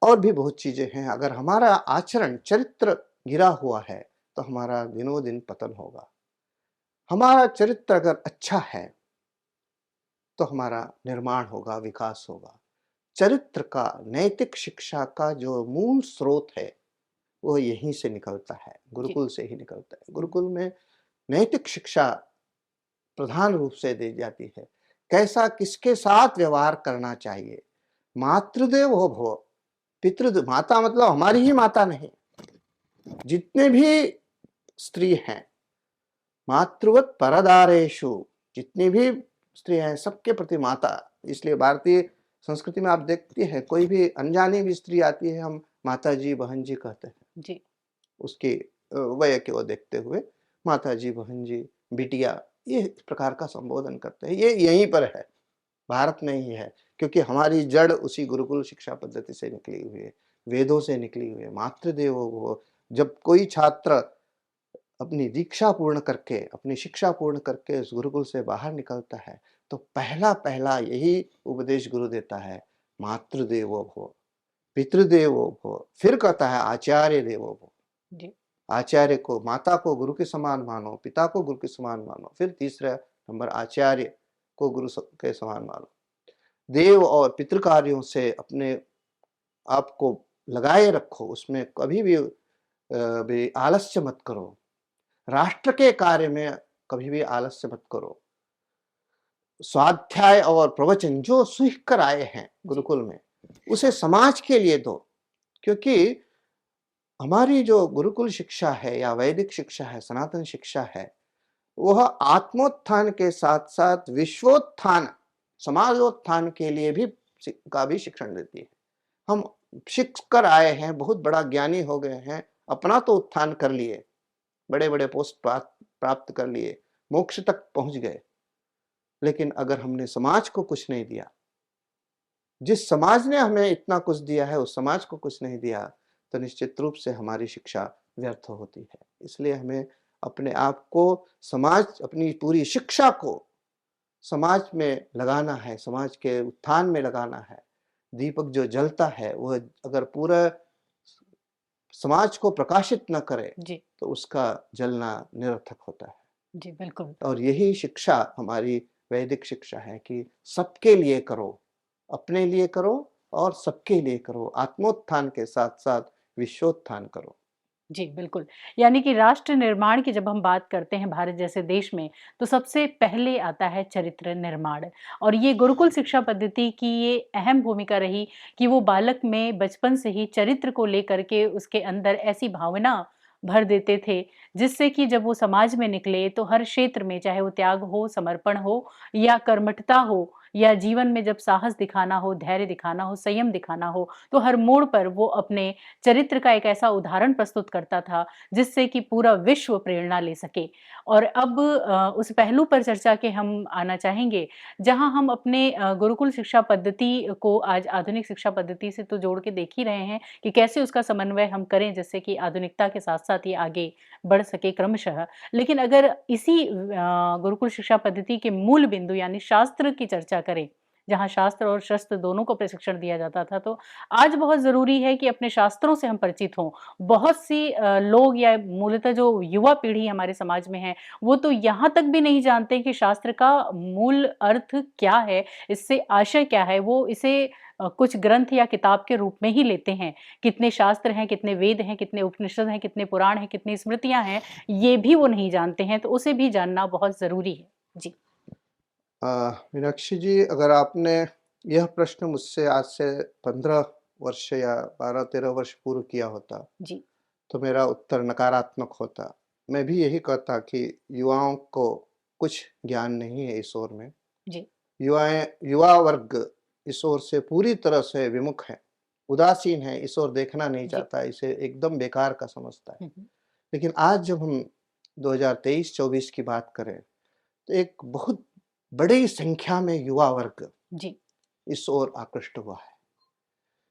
और भी बहुत चीजें हैं, अगर हमारा आचरण, चरित्र गिरा हुआ है, तो हमारा दिनों दिन पतन होगा। हमारा चरित्र अगर अच्छा है, तो हमारा निर्माण होगा, विकास होगा। चरित्र का, नैतिक शिक्षा का जो मूल स्रोत है, वो यहीं से निकलता है, जी, गुरुकुल से ही निकलता है। गुरुकुल में नैतिक शिक्षा प्रधान रूप से दी जाती है। कैसा, किसके साथ व्यवहार करना चाहिए। मातृदेवो भव, पितृदेव, माता मतलब हमारी ही माता नहीं, जितने भी स्त्री हैं, मातृवत परदारेषु, जितनी भी स्त्री हैं सबके प्रति माता। इसलिए भारतीय संस्कृति में आप देखती हैं, कोई भी अनजानी भी स्त्री आती है, हम माता जी, बहन जी कहते हैं। जी, उसकी वय को देखते हुए माता जी, बहन जी, बिटिया, ये इस प्रकार का संबोधन करते हैं। ये यहीं पर है, भारत में ही है, क्योंकि हमारी जड़ उसी गुरुकुल शिक्षा पद्धति से निकली हुई है, वेदों से निकली हुई है। मातृदेवो भव, जब कोई छात्र अपनी दीक्षा पूर्ण करके, अपनी शिक्षा पूर्ण करके उस गुरुकुल से बाहर निकलता है, तो पहला यही उपदेश गुरु देता है, मातृदेवो भव, पितृदेवो भव, फिर कहता है आचार्य देवो भव। जी, आचार्य को, माता को गुरु के समान मानो, पिता को गुरु के समान मानो, फिर तीसरा नंबर आचार्य को गुरु के समान मानो। देव और पितृ कार्यों से अपने आप को लगाए रखो, उसमें कभी भी आलस्य मत करो। राष्ट्र के कार्य में कभी भी आलस्य मत करो। स्वाध्याय और प्रवचन जो सीख कर आए हैं जी, गुरुकुल में, उसे समाज के लिए दो। क्योंकि हमारी जो गुरुकुल शिक्षा है या वैदिक शिक्षा है, सनातन शिक्षा है, वह आत्मोत्थान के साथ साथ विश्वोत्थान, समाजोत्थान के लिए भी का भी शिक्षण देती है। हम सीख कर आए हैं, बहुत बड़ा ज्ञानी हो गए हैं, अपना तो उत्थान कर लिए, बड़े बड़े पोस्ट प्राप्त कर लिए, मोक्ष तक पहुंच गए, लेकिन अगर हमने समाज को कुछ नहीं दिया, जिस समाज ने हमें इतना कुछ दिया है उस समाज को कुछ नहीं दिया, तो निश्चित रूप से हमारी शिक्षा व्यर्थ होती है। इसलिए हमें अपने आप को, समाज, अपनी पूरी शिक्षा को समाज में लगाना है, समाज के उत्थान में लगाना है। दीपक जो जलता है वह अगर पूरा समाज को प्रकाशित न करे, जी, तो उसका जलना निरर्थक होता है। जी, बिल्कुल। और यही शिक्षा हमारी वैदिक शिक्षा है कि सबके लिए करो, अपने लिए करो और सबके लिए करो, आत्मोत्थान के साथ-साथ विश्वोत्थान करो। जी, बिल्कुल। यानी कि राष्ट्र निर्माण की जब हम बात करते हैं भारत जैसे देश में, तो सबसे पहले आता है चरित्र निर्माण और ये गुरुकुल शिक्षा पद्धति की ये अहम भूमिका रही कि वो बालक में बचपन से ही चरित्र को लेकर के उसके अंदर ऐसी भावना भर देते थे, जिससे कि जब वो समाज में निकले तो हर क्षेत्र में, चाहे वो त्याग हो, समर्पण हो या कर्मठता हो या जीवन में जब साहस दिखाना हो, धैर्य दिखाना हो, संयम दिखाना हो, तो हर मोड़ पर वो अपने चरित्र का एक ऐसा उदाहरण प्रस्तुत करता था, जिससे कि पूरा विश्व प्रेरणा ले सके। और अब उस पहलू पर चर्चा के हम आना चाहेंगे, जहाँ हम अपने गुरुकुल शिक्षा पद्धति को आज आधुनिक शिक्षा पद्धति से तो जोड़ के देख ही रहे हैं कि कैसे उसका समन्वय हम करें, जिससे कि आधुनिकता के साथ-साथ ये आगे बढ़ सके क्रमशः। लेकिन अगर इसी गुरुकुल शिक्षा पद्धति के मूल बिंदु यानी शास्त्र की चर्चा करें, जहाँ शास्त्र और शस्त्र दोनों को प्रशिक्षण दिया जाता था, तो आज बहुत ज़रूरी है कि अपने शास्त्रों से हम परिचित हों। बहुत सी लोग या मूलतः जो युवा पीढ़ी हमारे समाज में है, वो तो यहाँ तक भी नहीं जानते कि शास्त्र का मूल अर्थ क्या है, इससे आशय क्या है। वो इसे कुछ ग्रंथ या किताब के रूप में ही लेते हैं। कितने शास्त्र हैं, कितने वेद हैं, कितने उपनिषद हैं, कितने पुराण हैं, कितनी स्मृतियाँ हैं, ये भी वो नहीं जानते हैं, तो उसे भी जानना बहुत ज़रूरी है। जी। मीनाक्षी जी, अगर आपने यह प्रश्न मुझसे आज से 15 वर्ष या 12-13 वर्ष पूर्व किया होता, जी। तो मेरा उत्तर नकारात्मक होता। मैं भी यही कहता कि युवाओं को कुछ ज्ञान नहीं है इस ओर में। जी। युवा वर्ग इस ओर से पूरी तरह से विमुख है, उदासीन है, इस ओर देखना नहीं जी। चाहता, इसे एकदम बेकार का समझता है। हुँ, हुँ। लेकिन आज जब हम 2023-24 की बात करें, तो एक बहुत बड़ी संख्या में युवा वर्ग जी। इस ओर आकृष्ट हुआ है।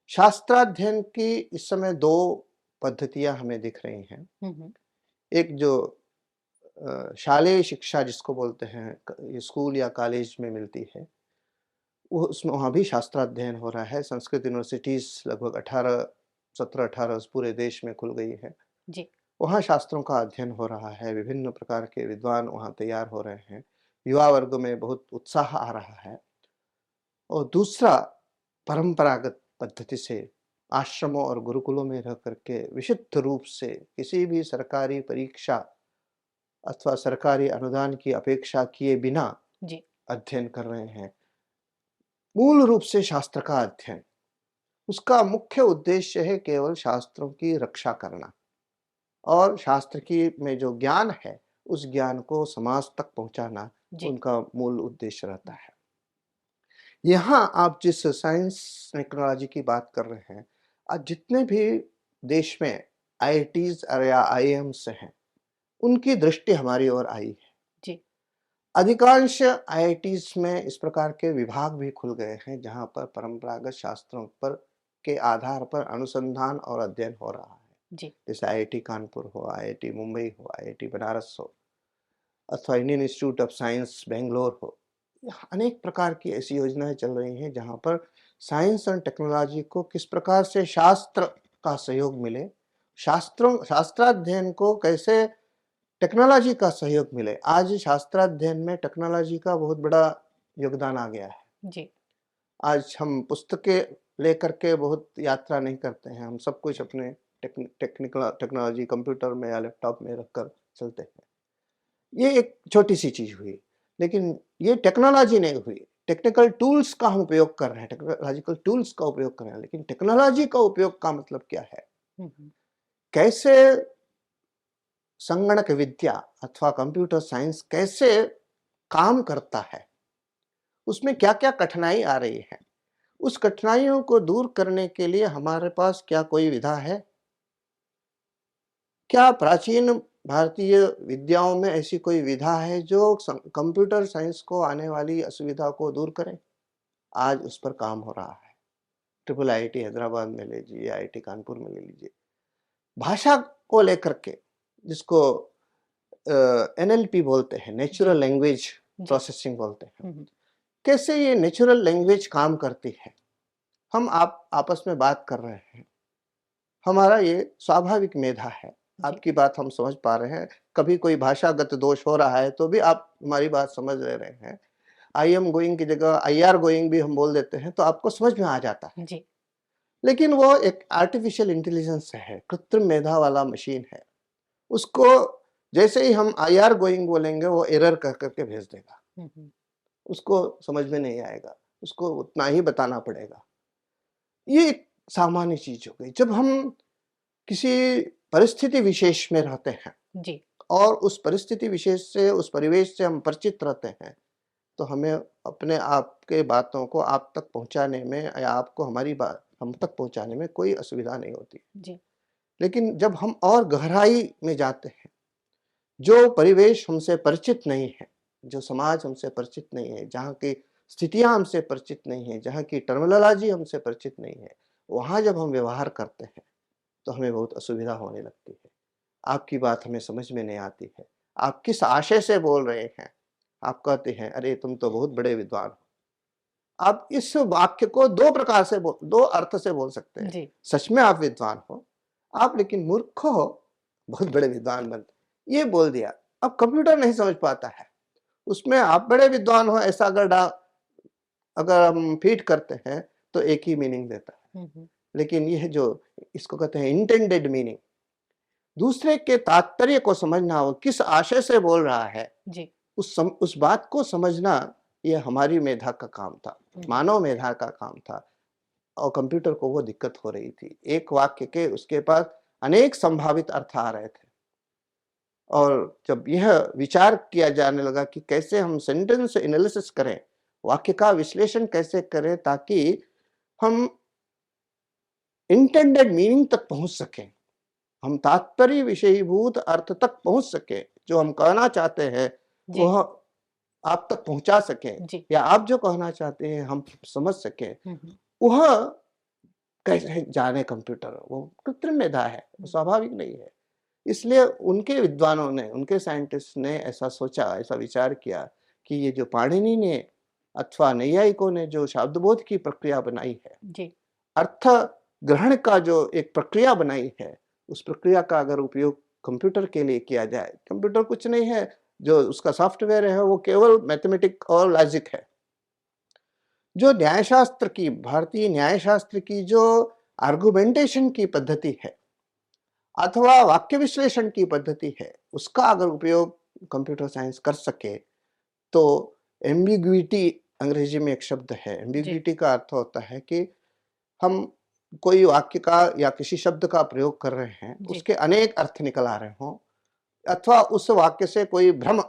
शास्त्राध्ययन की इस समय 2 पद्धतियाँ हमें दिख रही हैं। हुँ, हुँ। एक जो शालेय शिक्षा जिसको बोलते हैं, स्कूल या कॉलेज में मिलती है, वो उसमें वहाँ भी शास्त्राध्ययन हो रहा है। संस्कृत यूनिवर्सिटीज़ लगभग 17-18 पूरे देश में खुल गई है। जी। वहाँ शास्त्रों का अध्ययन हो रहा है, विभिन्न प्रकार के विद्वान वहाँ तैयार हो रहे हैं। युवा वर्ग में बहुत उत्साह आ रहा है। और दूसरा, परंपरागत पद्धति से आश्रमों और गुरुकुलों में रह करके विशुद्ध रूप से किसी भी सरकारी परीक्षा अथवा सरकारी अनुदान की अपेक्षा किए बिना जी। अध्ययन कर रहे हैं। मूल रूप से शास्त्र का अध्ययन, उसका मुख्य उद्देश्य है केवल शास्त्रों की रक्षा करना और शास्त्र की में जो ज्ञान है, उस ज्ञान को समाज तक पहुँचाना जी। उनका मूल उद्देश्य रहता है। यहाँ आप जिस साइंस टेक्नोलॉजी की बात कर रहे हैं, आज जितने भी देश में आईआईटीज़ या आईआईएम्स हैं, उनकी दृष्टि हमारी ओर आई है। जी। अधिकांश आईआईटीज़ में इस प्रकार के विभाग भी खुल गए हैं, जहाँ पर परंपरागत शास्त्रों पर के आधार पर अनुसंधान और अध्ययन हो रहा है। जी। जैसे आईआईटी कानपुर हो, आईआईटी मुंबई हो, आईआईटी बनारस हो अथवा Indian institute of science Bangalore हो। अनेक प्रकार की ऐसी योजनाएं चल रही हैं जहां पर साइंस एंड टेक्नोलॉजी को किस प्रकार से शास्त्र का सहयोग मिले, शास्त्राध्ययन को कैसे टेक्नोलॉजी का सहयोग मिले। आज शास्त्राध्ययन में टेक्नोलॉजी का बहुत बड़ा योगदान आ गया है। जी। आज हम पुस्तकें लेकर के बहुत यात्रा नहीं करते हैं, हम सब कुछ अपने टेक्नोलॉजी कंप्यूटर में या लैपटॉप में रखकर चलते हैं। ये एक छोटी-सी चीज़ हुई, लेकिन ये टेक्नोलॉजी नहीं हुई। टेक्निकल टूल्स का हम उपयोग कर रहे हैं, टेक्नोलॉजिकल टूल्स का उपयोग कर रहे हैं, लेकिन टेक्नोलॉजी का उपयोग का मतलब क्या है? हुँ, हुँ। कैसे संगणक विद्या अथवा कंप्यूटर साइंस कैसे काम करता है? उसमें क्या-क्या कठिनाई आ रही है? उस कठिनाइयों को दूर करने के लिए हमारे पास क्या कोई विधा है? क्या प्राचीन भारतीय विद्याओं में ऐसी कोई विधा है जो कंप्यूटर साइंस को आने वाली असुविधा को दूर करे? आज उस पर काम हो रहा है। ट्रिपल आईआईटी हैदराबाद में ले लीजिए, आईआईटी कानपुर में ले लीजिए। भाषा को लेकर के जिसको एनएलपी बोलते हैं, जी। नेचुरल लैंग्वेज जी। प्रोसेसिंग बोलते हैं। हुँ, हुँ। कैसे ये नेचुरल लैंग्वेज काम करती है? हम आप आपस में बात कर रहे हैं। हमारा ये स्वाभाविक मेधा है। जी। आपकी बात हम समझ पा रहे हैं। कभी कोई भाषागत दोष हो रहा है तो भी आप हमारी बात समझ ले रहे हैं। आई एम गोइंग की जगह आई आर गोइंग भी हम बोल देते हैं तो आपको समझ में आ जाता है। जी। लेकिन वो एक आर्टिफिशियल इंटेलिजेंस है, कृत्रिम मेधा वाला मशीन है। उसको जैसे ही हम आई आर गोइंग बोलेंगे वो एरर कह कर के भेज देगा। हुँ, हुँ। उसको समझ में नहीं आएगा। उसको उतना ही बताना पड़ेगा। ये एक सामान्य चीज़ हो गई। जब हम किसी परिस्थिति विशेष में रहते हैं जी, और उस परिस्थिति विशेष से, उस परिवेश से हम परिचित रहते हैं, तो हमें अपने आप के बातों को आप तक पहुँचाने में या आपको हमारी बात हम तक पहुँचाने में कोई असुविधा नहीं होती। जी, लेकिन जब हम और गहराई में जाते हैं, जो परिवेश हमसे परिचित नहीं है, जो समाज हमसे परिचित नहीं है, जहाँ की स्थितियाँ हमसे परिचित नहीं है, जहाँ की टर्मिनोलॉजी हमसे परिचित नहीं है, वहाँ जब हम व्यवहार करते हैं, तो हमें बहुत असुविधा होने लगती है। आपकी बात हमें समझ में नहीं आती है। आप किस आशय से बोल रहे हैं? आप कहते हैं, "अरे! तुम तो बहुत बड़े विद्वान हो।" आप इस वाक्य को 2 प्रकार से 2 अर्थ से बोल सकते हैं। जी, सच में आप विद्वान हो, आप लेकिन मूर्ख हो, बहुत बड़े विद्वान बनते। ये बोल दिया। अब कंप्यूटर नहीं समझ पाता है। उसमें आप बड़े विद्वान हो ऐसा अगर हम फीड करते हैं, तो एक ही मीनिंग देता है। हुँ, हुँ, लेकिन यह जो इसको कहते हैं इंटेंडेड मीनिंग, दूसरे के तात्पर्य को समझना, वो किस आशय से बोल रहा है, जी, उस बात को समझना, ये हमारी मेधा का काम था, हुँ, मानव मेधा का काम था और कंप्यूटर को वो दिक्कत हो रही थी। एक वाक्य के उसके पास अनेक संभावित अर्थ आ रहे थे और जब यह विचार किया जाने लगा कि कैसे हम सेंटेंस एनालिसिस करें, वाक्य का विश्लेषण कैसे करें ताकि हम इंटेंडेड मीनिंग तक पहुँच सकें, हम तात्पर्य विषयीभूत अर्थ तक पहुँच सकें, जो हम कहना चाहते हैं, जी, वह आप तक पहुँचा सकें जी, या आप जो कहना चाहते हैं हम समझ सकें, हुँ, हुँ, वह कैसे जाने कंप्यूटर, वो कृत्रिम मेधा है, वो हुँ, स्वाभाविक नहीं है। इसलिए उनके विद्वानों ने, उनके साइंटिस्ट ने ऐसा सोचा, ऐसा विचार किया कि ये जो पाणिनि ने अथवा नैयायिकों ने जो शब्दबोध की प्रक्रिया बनाई है, जी, अर्थ ग्रहण का जो एक प्रक्रिया बनाई है, उस प्रक्रिया का अगर उपयोग कंप्यूटर के लिए किया जाए, कंप्यूटर कुछ नहीं है, जो उसका सॉफ्टवेयर है वो केवल मैथमेटिक और लॉजिक है। जो न्यायशास्त्र की, भारतीय न्यायशास्त्र की जो आर्गुमेंटेशन की पद्धति है अथवा वाक्य विश्लेषण की पद्धति है, उसका अगर उपयोग कंप्यूटर साइंस कर सके, तो एम्बिग्विटी, अंग्रेजी में एक शब्द है, जी, एम्बिग्विटी का अर्थ होता है कि हम कोई वाक्य का या किसी शब्द का प्रयोग कर रहे हैं, जी, उसके अनेक अर्थ निकल आ रहे हों अथवा उस वाक्य से कोई भ्रम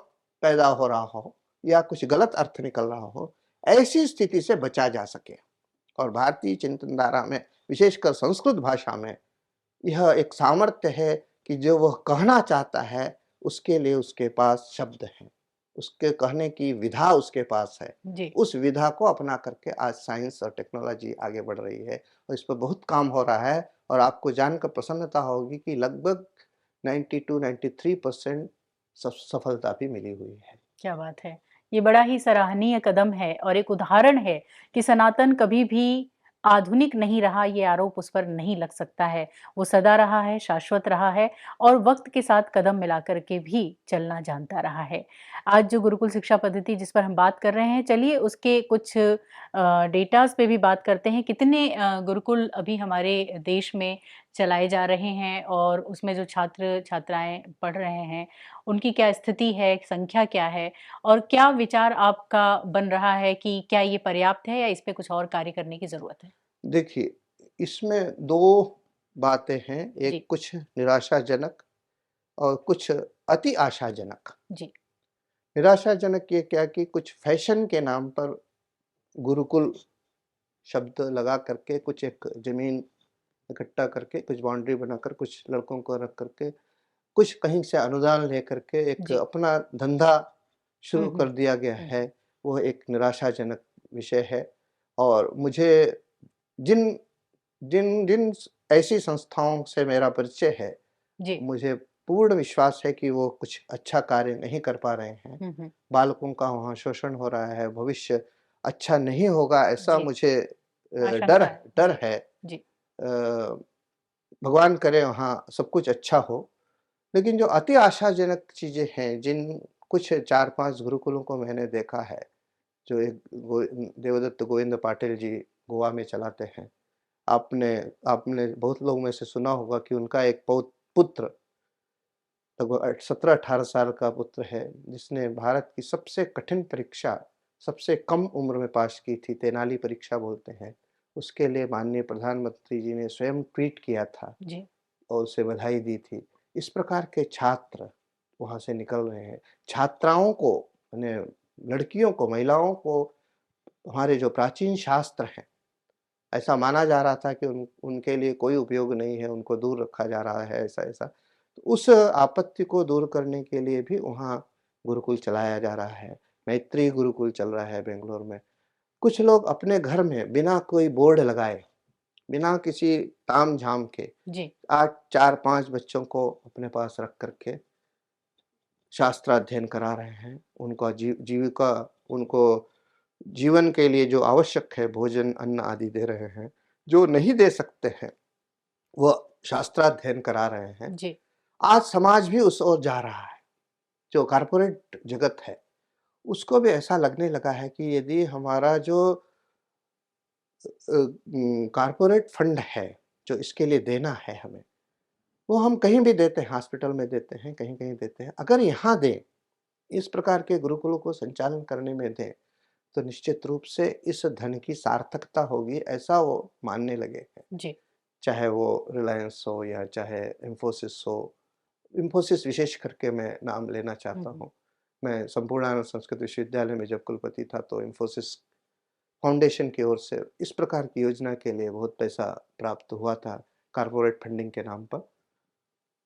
पैदा हो रहा हो या कुछ गलत अर्थ निकल रहा हो, ऐसी स्थिति से बचा जा सके। और भारतीय चिंतन धारा में, विशेषकर संस्कृत भाषा में, यह एक सामर्थ्य है कि जो वह कहना चाहता है, उसके लिए उसके पास शब्द हैं। उसके कहने की विधा उसके पास है। जी, उस विधा को अपना करके आज साइंस और टेक्नोलॉजी आगे बढ़ रही है और इस पर बहुत काम हो रहा है और आपको जानकर प्रसन्नता होगी कि लगभग 92-93% सफलता भी मिली हुई है। क्या बात है! ये बड़ा ही सराहनीय कदम है और एक उदाहरण है कि सनातन कभी भी आधुनिक नहीं रहा, ये आरोप उस पर नहीं लग सकता है। वो सदा रहा है, शाश्वत रहा है और वक़्त के साथ कदम मिलाकर के भी चलना जानता रहा है। आज जो गुरुकुल शिक्षा पद्धति जिस पर हम बात कर रहे हैं, चलिए उसके कुछ डेटाज़ पे भी बात करते हैं। कितने गुरुकुल अभी हमारे देश में चलाए जा रहे हैं और उसमें जो छात्र-छात्राएँ पढ़ रहे हैं, उनकी क्या स्थिति है, संख्या क्या है? और क्या विचार आपका बन रहा है कि क्या ये पर्याप्त है या इस पे कुछ और कार्य करने की ज़रूरत है? देखिए, इसमें 2 बातें हैं, एक जी, कुछ निराशाजनक और कुछ अति आशाजनक। जी, निराशाजनक ये क्या कि कुछ फैशन के नाम पर गुरुकुल शब्द लगा करके कुछ एक ज़मीन इकट्ठा करके, कुछ बाउंड्री बनाकर, कुछ लड़कों को रख करके, कुछ कहीं से अनुदान लेकर के एक जी। अपना धंधा हुँ, शुरू हुँ, कर दिया गया हुँ। है, वो एक निराशाजनक विषय है और मुझे जिन जिन जिन ऐसी संस्थाओं से मेरा परिचय है, जी। मुझे पूर्ण विश्वास है कि वो कुछ अच्छा कार्य नहीं कर पा रहे हैं। हुँ, हुँ। बालकों का वहाँ शोषण हो रहा है, भविष्य अच्छा नहीं होगा ऐसा जी, मुझे डर आशंका है। डर जी, है। जी, अ, भगवान करे वहाँ सब कुछ अच्छा हो। लेकिन जो अति आशाजनक चीज़ें हैं, जिन कुछ 4-5 गुरुकुलों को मैंने देखा है, जो एक देवदत्त गोविंद पाटिल जी गोवा में चलाते हैं। आपने आपने बहुत लोगों में से सुना होगा कि उनका एक पुत्र लगभग 17-18 साल का पुत्र है, जिसने भारत की सबसे कठिन परीक्षा सबसे कम उम्र में पास की थी, तेनाली परीक्षा बोलते हैं। उसके लिए माननीय प्रधानमंत्री जी ने स्वयं ट्वीट किया था जी। और उसे बधाई दी थी। इस प्रकार के छात्र वहाँ से निकल रहे हैं। छात्राओं को, माने लड़कियों को, महिलाओं को हमारे जो प्राचीन शास्त्र हैं, ऐसा माना जा रहा था कि उनके लिए कोई उपयोग नहीं है, उनको दूर रखा जा रहा है, ऐसा-ऐसा। तो उस आपत्ति को दूर करने के लिए भी वहाँ गुरुकुल चलाया जा रहा है। मैत्री गुरुकुल चल रहा है बेंगलोर में। कुछ लोग अपने घर में बिना कोई बोर्ड लगाए, बिना किसी ताम-झाम के जी। 8 4-5 बच्चों को अपने पास रख कर के शास्त्राध्ययन करा रहे हैं। उनका जीविका, उनको जीवन के लिए जो आवश्यक है, भोजन, अन्न आदि दे रहे हैं। जो नहीं दे सकते हैं, वो शास्त्राध्ययन करा रहे हैं। जी। आज समाज भी उस ओर जा रहा है। जो कॉर्पोरेट जगत है, उसको भी ऐसा लगने लगा है कि यदि हमारा जो कॉर्पोरेट फंड है, जो इसके लिए देना है हमें, वो हम कहीं भी देते हैं, हॉस्पिटल में देते हैं, कहीं-कहीं देते हैं। अगर यहाँ दें, इस प्रकार के गुरुकुलों को संचालन करने में दें, तो निश्चित रूप से इस धन की सार्थकता होगी, ऐसा वो मानने लगे हैं। जी। चाहे वो रिलायंस हो या चाहे इन्फोसिस हो। इन्फोसिस विशेष करके मैं नाम लेना हुँ, चाहता हुँ। हूँ। मैं संपूर्णानंद संस्कृत विश्वविद्यालय में जब कुलपति था, तो इन्फोसिस फाउंडेशन की ओर से इस प्रकार की योजना के लिए बहुत पैसा प्राप्त हुआ था, कॉर्पोरेट फंडिंग के नाम पर।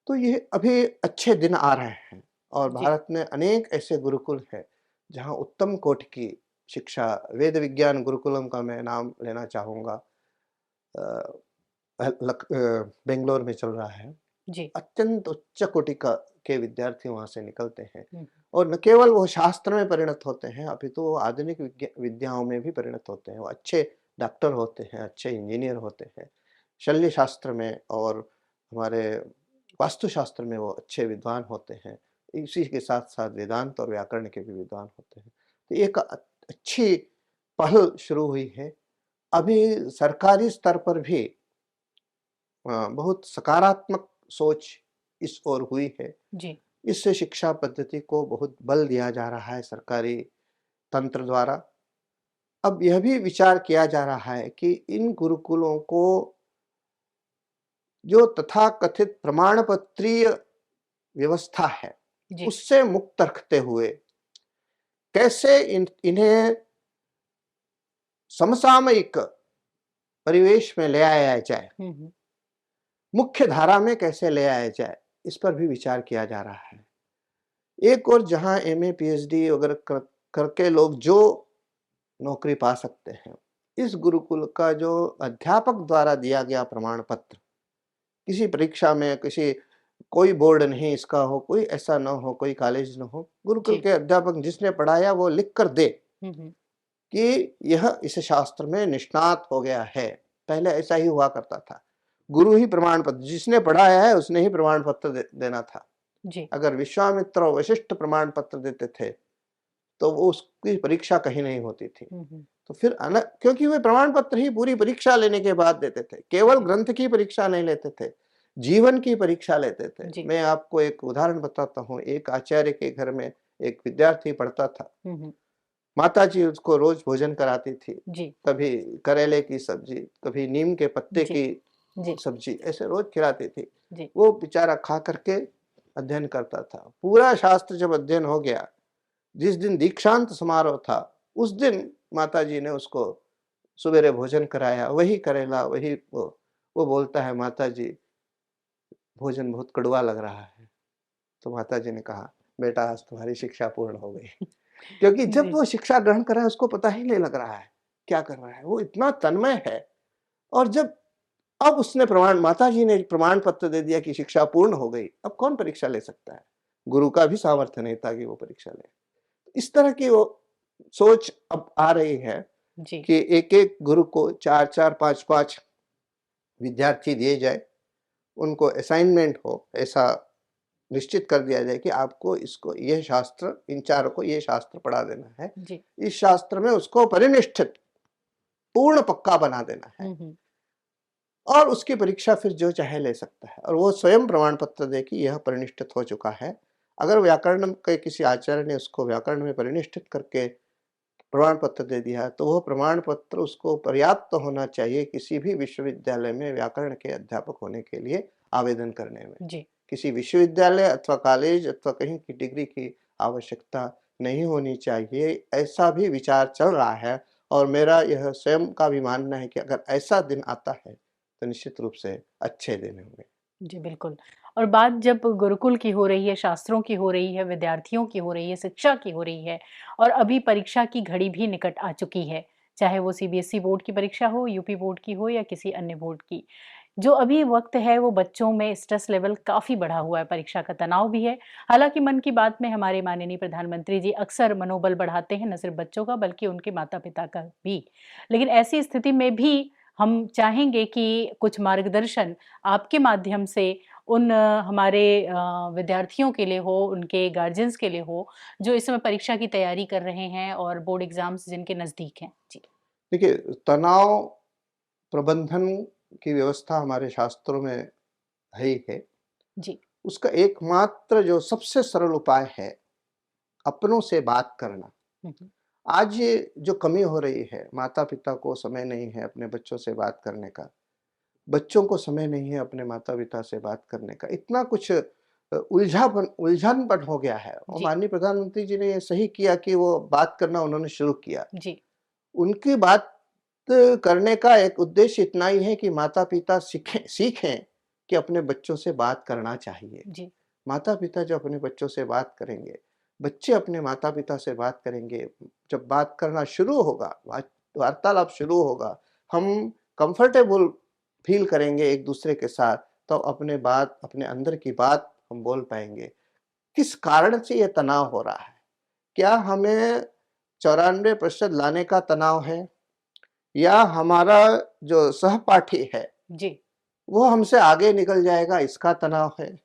तो ये अभी अच्छे दिन आ रहे हैं और जी। भारत में अनेक ऐसे गुरुकुल हैं, जहाँ उत्तम कोटि की शिक्षा, वेद विज्ञान गुरुकुलम का मैं नाम लेना चाहूँगा। अ, बेंगलोर में चल रहा है। जी। अत्यंत उच्च कोटि का के विद्यार्थी वहाँ से निकलते हैं हुँ, और न केवल वो शास्त्र में परिणत होते हैं, अपितु वो आधुनिक विद्याओं में भी परिणत होते हैं। वो अच्छे डॉक्टर होते हैं, अच्छे इंजीनियर होते हैं। शल्य शास्त्र में और हमारे वास्तुशास्त्र में वो अच्छे विद्वान होते हैं। इसी के साथ-साथ वेदांत और व्याकरण के भी विद्वान होते हैं। तो एक अच्छी पहल शुरू हुई है। अभी सरकारी स्तर पर भी बहुत सकारात्मक सोच इस ओर हुई है। जी। इससे शिक्षा पद्धति को बहुत बल दिया जा रहा है सरकारी तंत्र द्वारा। अब यह भी विचार किया जा रहा है कि इन गुरुकुलों को जो तथाकथित प्रमाणपत्रीय व्यवस्था है, जी। उससे मुक्त रखते हुए कैसे इन्हें समसामयिक परिवेश में ले आया जाए, हुँ, हुँ। मुख्य धारा में कैसे ले आया जाए, इस पर भी विचार किया जा रहा है। एक और जहाँ एमए, पीएचडी वगैरह करके लोग जो नौकरी पा सकते हैं, इस गुरुकुल का जो अध्यापक द्वारा दिया गया प्रमाण पत्र, किसी परीक्षा में किसी कोई बोर्ड नहीं इसका हो, कोई ऐसा ना हो, कोई कॉलेज ना हो, गुरुकुल जी। के अध्यापक जिसने पढ़ाया वो लिख कर दे हुँ, हुँ। कि यह इस शास्त्र में निष्णात हो गया है। पहले ऐसा ही हुआ करता था। गुरु ही प्रमाण पत्र, जिसने पढ़ाया है उसने ही प्रमाण पत्र देना था। जी। अगर विश्वामित्र और वशिष्ठ प्रमाण पत्र देते थे, तो वो उसकी परीक्षा कहीं नहीं होती थी। हुँ, हुँ। तो फिर क्योंकि वे प्रमाण पत्र ही पूरी परीक्षा लेने के बाद देते थे। केवल जी। ग्रंथ की परीक्षा नहीं लेते थे, जीवन की परीक्षा लेते थे। जी। मैं आपको एक उदाहरण बताता हूँ। एक आचार्य के घर में एक विद्यार्थी पढ़ता था। हुँ, हुँ। माताजी उसको रोज भोजन कराती थी। जी। कभी करेले की सब्जी, कभी नीम के पत्ते जी। की जी। सब्जी, ऐसे रोज खिलाती थी। जी। वो बेचारा खा करके अध्ययन करता था। पूरा शास्त्र जब अध्ययन हो गया, जिस दिन दीक्षांत समारोह था, उस दिन माताजी ने उसको सवेरे भोजन कराया, वही करेला, वही वो बोलता है, माताजी भोजन बहुत कड़वा लग रहा है। तो माताजी ने कहा, बेटा आज तुम्हारी शिक्षा पूर्ण हो गई। क्योंकि जब जी। वो शिक्षा ग्रहण कर रहा है, उसको पता ही नहीं लग रहा है क्या कर रहा है, वो इतना तन्मय है। और जब अब उसने माताजी ने प्रमाण पत्र दे दिया कि शिक्षा पूर्ण हो गई, अब कौन परीक्षा ले सकता है? गुरु का भी सामर्थ्य नहीं था कि वो परीक्षा ले। इस तरह की वो सोच अब आ रही है जी। कि एक-एक गुरु को 4-4 5-5 विद्यार्थी दिए जाए, उनको असाइनमेंट हो, ऐसा निश्चित कर दिया जाए कि आपको इसको ये शास्त्र, इन चारों को ये शास्त्र पढ़ा देना है। जी। इस शास्त्र में उसको परिनिष्ठित, पूर्ण पक्का बना देना है। हुँ, हुँ। और उसकी परीक्षा फिर जो चाहे ले सकता है और वो स्वयं प्रमाण पत्र दे कि यह परिनिष्ठित हो चुका है। अगर व्याकरण के किसी आचार्य ने उसको व्याकरण में परिनिष्ठित करके प्रमाण पत्र दे दिया, तो वह प्रमाण पत्र उसको पर्याप्त होना चाहिए किसी भी विश्वविद्यालय में व्याकरण के अध्यापक होने के लिए। आवेदन करने में। जी, किसी विश्वविद्यालय अथवा कॉलेज अथवा कहीं की डिग्री की आवश्यकता नहीं होनी चाहिए, ऐसा भी विचार चल रहा है और मेरा यह स्वयं का भी मानना है कि अगर ऐसा दिन आता है, तो निश्चित रूप से अच्छे दिन होंगे। जी, बिल्कुल। और बात जब गुरुकुल की हो रही है, शास्त्रों की हो रही है, विद्यार्थियों की हो रही है, शिक्षा की हो रही है और अभी परीक्षा की घड़ी भी निकट आ चुकी है, चाहे वो सीबीएसई बोर्ड की परीक्षा हो, यूपी बोर्ड की हो या किसी अन्य बोर्ड की। जो अभी वक़्त है वो बच्चों में स्ट्रेस लेवल काफ़ी बढ़ा हुआ है, परीक्षा का तनाव भी है। हालाँकि मन की बात में हमारे माननीय प्रधानमंत्री जी अक्सर मनोबल बढ़ाते हैं, न सिर्फ़ बच्चों का बल्कि उनके माता-पिता का भी। लेकिन ऐसी स्थिति में भी हम चाहेंगे कि कुछ मार्गदर्शन आपके माध्यम से उन हमारे विद्यार्थियों के लिए हो, उनके गार्जियंस के लिए हो, जो इस समय परीक्षा की तैयारी कर रहे हैं और बोर्ड एग्ज़ाम्स जिनके नज़दीक हैं। जी, देखिए, तनाव प्रबंधन की व्यवस्था हमारे शास्त्रों में है ही है। जी, उसका एकमात्र जो सबसे सरल उपाय है, अपनों से बात करना। हुँ, हुँ। आज ये जो कमी हो रही है, माता-पिता को समय नहीं है अपने बच्चों से बात करने का, बच्चों को समय नहीं है अपने माता-पिता से बात करने का, इतना कुछ उलझन-पन हो गया है और जी, माननीय प्रधानमंत्री जी ने ये सही किया कि वो बात करना उन्होंने शुरू किया। जी, उनकी बात करने का एक उद्देश्य इतना ही है कि माता-पिता सीखें कि अपने बच्चों से बात करना चाहिए। जी, माता-पिता जब अपने बच्चों से बात करेंगे, बच्चे अपने माता-पिता से बात करेंगे, जब बात करना शुरू होगा, वार्तालाप शुरू होगा, हम कंफर्टेबल फ़ील करेंगे एक-दूसरे के साथ, तो अपने अंदर की बात हम बोल पाएँगे। किस कारण से ये तनाव हो रहा है? क्या हमें 94% लाने का तनाव है? या हमारा जो सहपाठी है, जी, वो हमसे आगे निकल जाएगा इसका तनाव है?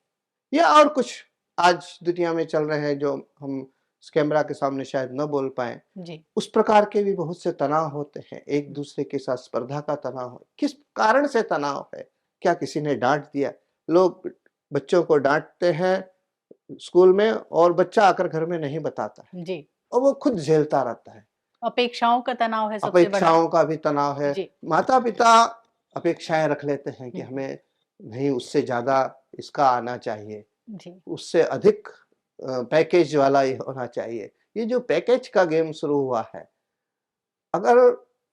या और कुछ आज दुनिया में चल रहे हैं जो हम इस कैमरा के सामने शायद न बोल पाएँ, जी, उस प्रकार के भी बहुत से तनाव होते हैं, एक-दूसरे के साथ स्पर्धा का तनाव है। किस कारण से तनाव है? क्या किसी ने डाँट दिया? लोग बच्चों को डाँटते हैं स्कूल में और बच्चा आकर घर में नहीं बताता है जी। और वो खुद झेलता रहता है। अपेक्षाओं का तनाव है सबसे बड़ा। अपेक्षाओं का भी तनाव है। जी, माता-पिता अपेक्षाएँ रख लेते हैं कि हुँ, हुँ। हमें नहीं उससे ज़्यादा इसका आना चाहिए, जी, उससे अधिक पैकेज वाला ये होना चाहिए। ये जो पैकेज का गेम शुरू हुआ है, अगर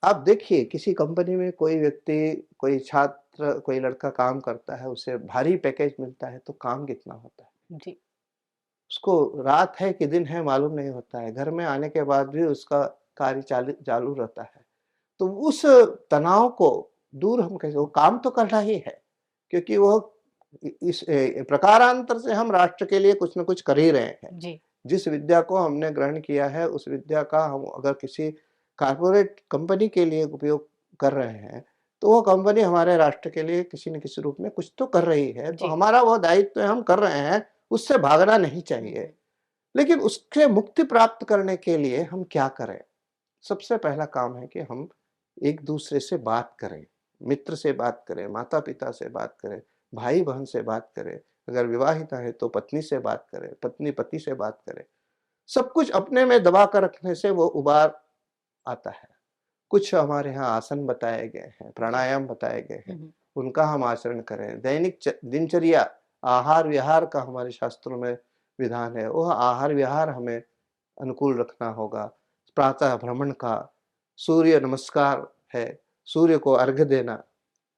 आप देखिए किसी कंपनी में कोई व्यक्ति, कोई छात्र, कोई लड़का काम करता है, उसे भारी पैकेज मिलता है तो काम कितना होता है? जी, उसको रात है कि दिन है मालूम नहीं होता है। घर में आने के बाद भी उसका कार्य चालू रहता है। तो उस तनाव को दूर हम कैसे, वो काम तो करना ही है, क्योंकि वो इस प्रकारांतर से हम राष्ट्र के लिए कुछ न कुछ कर ही रहे हैं। जी, जिस विद्या को हमने ग्रहण किया है, उस विद्या का हम अगर किसी कॉर्पोरेट कंपनी के लिए उपयोग कर रहे हैं, तो वो कंपनी हमारे राष्ट्र के लिए किसी न किसी रूप में कुछ तो कर रही है, तो जी। हमारा वो दायित्व हम कर रहे हैं, उससे भागना नहीं हुँ, चाहिए। हुँ। लेकिन उससे मुक्ति प्राप्त करने के लिए हम क्या करें? सबसे पहला काम है कि हम एक-दूसरे से बात करें, मित्र से बात करें, माता-पिता से बात करें, भाई-बहन से बात करें, अगर विवाहिता है तो पत्नी से बात करें, पत्नी पति से बात करे। सब कुछ अपने में दबा कर रखने से वो उबार आता है। कुछ हमारे यहाँ आसन बताए गए हैं, जी। प्राणायाम बताए गए हुँ, हैं, हुँ। उनका हम आचरण करें। दैनिक दिनचर्या, आहार-विहार का हमारे शास्त्रों में विधान है, वह आहार-विहार हमें अनुकूल रखना होगा। प्रातः भ्रमण का, सूर्य नमस्कार है, सूर्य को अर्घ्य देना,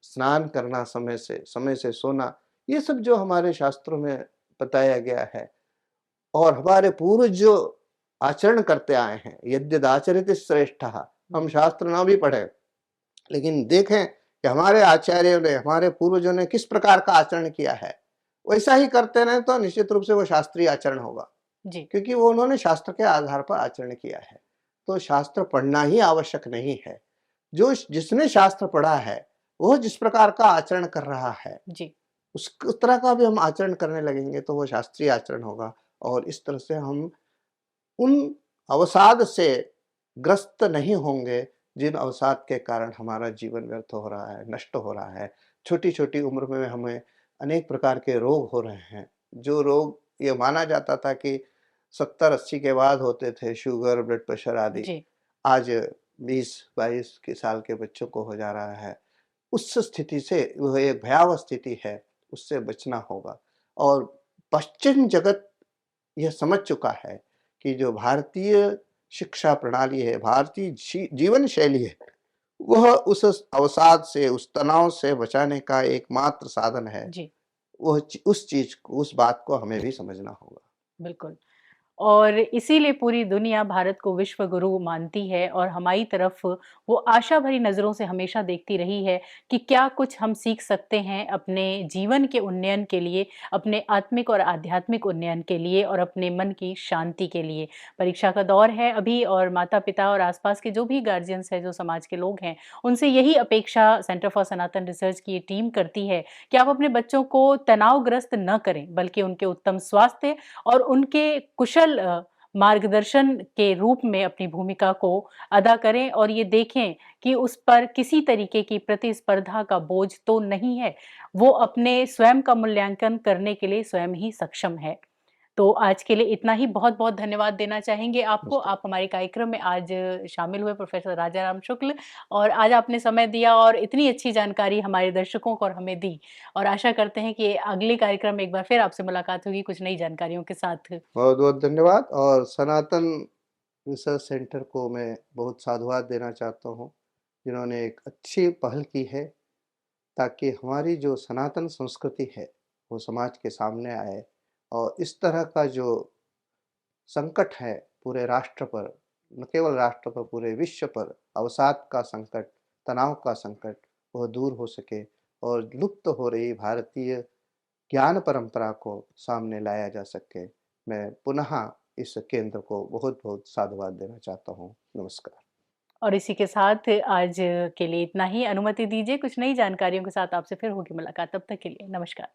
स्नान करना समय से सोना, ये सब जो हमारे शास्त्रों में बताया गया है और हमारे पूर्वज जो आचरण करते आए हैं, यद्यदाचरति श्रेष्ठः, हम जी, शास्त्र ना भी पढ़ें, लेकिन देखें कि हमारे आचार्यों ने, हमारे पूर्वजों ने किस प्रकार का आचरण किया है, वैसा ही करते रहें तो निश्चित रूप से वो शास्त्रीय आचरण होगा। जी, क्योंकि वो उन्होंने शास्त्र के आधार पर आचरण किया है। तो शास्त्र पढ़ना ही आवश्यक नहीं है। जो जिसने शास्त्र पढ़ा है, वो जिस प्रकार का आचरण कर रहा है, जी, उस तरह का भी हम आचरण करने लगेंगे तो वो शास्त्रीय आचरण होगा और इस तरह से हम उन अवसाद से ग्रस्त नहीं होंगे, जिन अवसाद के कारण हमारा जीवन व्यर्थ हो रहा है, नष्ट हो रहा है। छोटी-छोटी उम्र में हमें अनेक प्रकार के रोग हो रहे हैं, जो रोग ये माना जाता था कि 70-80 के बाद होते थे, शुगर, ब्लड प्रेशर आदि। जी, आज 20-22 के साल के बच्चों को हो जा रहा है। उस स्थिति से वह एक भयावह स्थिति है, उससे बचना होगा। और पश्चिम जगत यह समझ चुका है कि जो भारतीय शिक्षा प्रणाली है, भारतीय जीवन शैली है, वह उस अवसाद से, उस तनाव से बचाने का एकमात्र साधन है। जी, उस चीज़ को, उस बात को हमें भी समझना होगा। बिल्कुल। और इसीलिए पूरी दुनिया भारत को विश्व गुरु मानती है और हमारी तरफ वो आशा भरी नज़रों से हमेशा देखती रही है कि क्या कुछ हम सीख सकते हैं अपने जीवन के उन्नयन के लिए, अपने आत्मिक और आध्यात्मिक उन्नयन के लिए और अपने मन की शांति के लिए। परीक्षा का दौर है अभी और माता-पिता और आसपास के जो भी गार्जियंस हैं, जो समाज के लोग हैं, उनसे यही अपेक्षा सेंटर फॉर सनातन रिसर्च की ये टीम करती है कि आप अपने बच्चों को तनावग्रस्त न करें, बल्कि उनके उत्तम स्वास्थ्य और उनके कुशल मार्गदर्शन के रूप में अपनी भूमिका को अदा करें और ये देखें कि उस पर किसी तरीके की प्रतिस्पर्धा का बोझ तो नहीं है। वो अपने स्वयं का मूल्यांकन करने के लिए स्वयं ही सक्षम है। तो आज के लिए इतना ही। बहुत-बहुत धन्यवाद देना चाहेंगे आपको। नमस्कार। आप हमारे कार्यक्रम में आज शामिल हुए प्रोफ़ेसर राजाराम शुक्ल और आज आपने समय दिया और इतनी अच्छी जानकारी हमारे दर्शकों को और हमें दी और आशा करते हैं कि अगले कार्यक्रम में एक बार फिर आपसे मुलाकात होगी कुछ नई जानकारियों के साथ। बहुत-बहुत धन्यवाद और सनातन रिसर्च सेंटर को मैं बहुत साधुवाद देना चाहता हूँ, जिन्होंने एक अच्छी पहल की है ताकि हमारी जो सनातन संस्कृति है, वो समाज के सामने आए और इस तरह का जो संकट है पूरे राष्ट्र पर, न केवल राष्ट्र पर, पूरे विश्व पर अवसाद का संकट, तनाव का संकट, वह दूर हो सके और लुप्त हो रही भारतीय ज्ञान परंपरा को सामने लाया जा सके। मैं पुनः इस केंद्र को बहुत-बहुत साधुवाद देना चाहता हूँ। नमस्कार। और इसी के साथ आज के लिए इतना ही। अनुमति दीजिए कुछ नई जानकारियों के साथ आपसे फिर होगी मुलाकात। तब तक के लिए नमस्कार।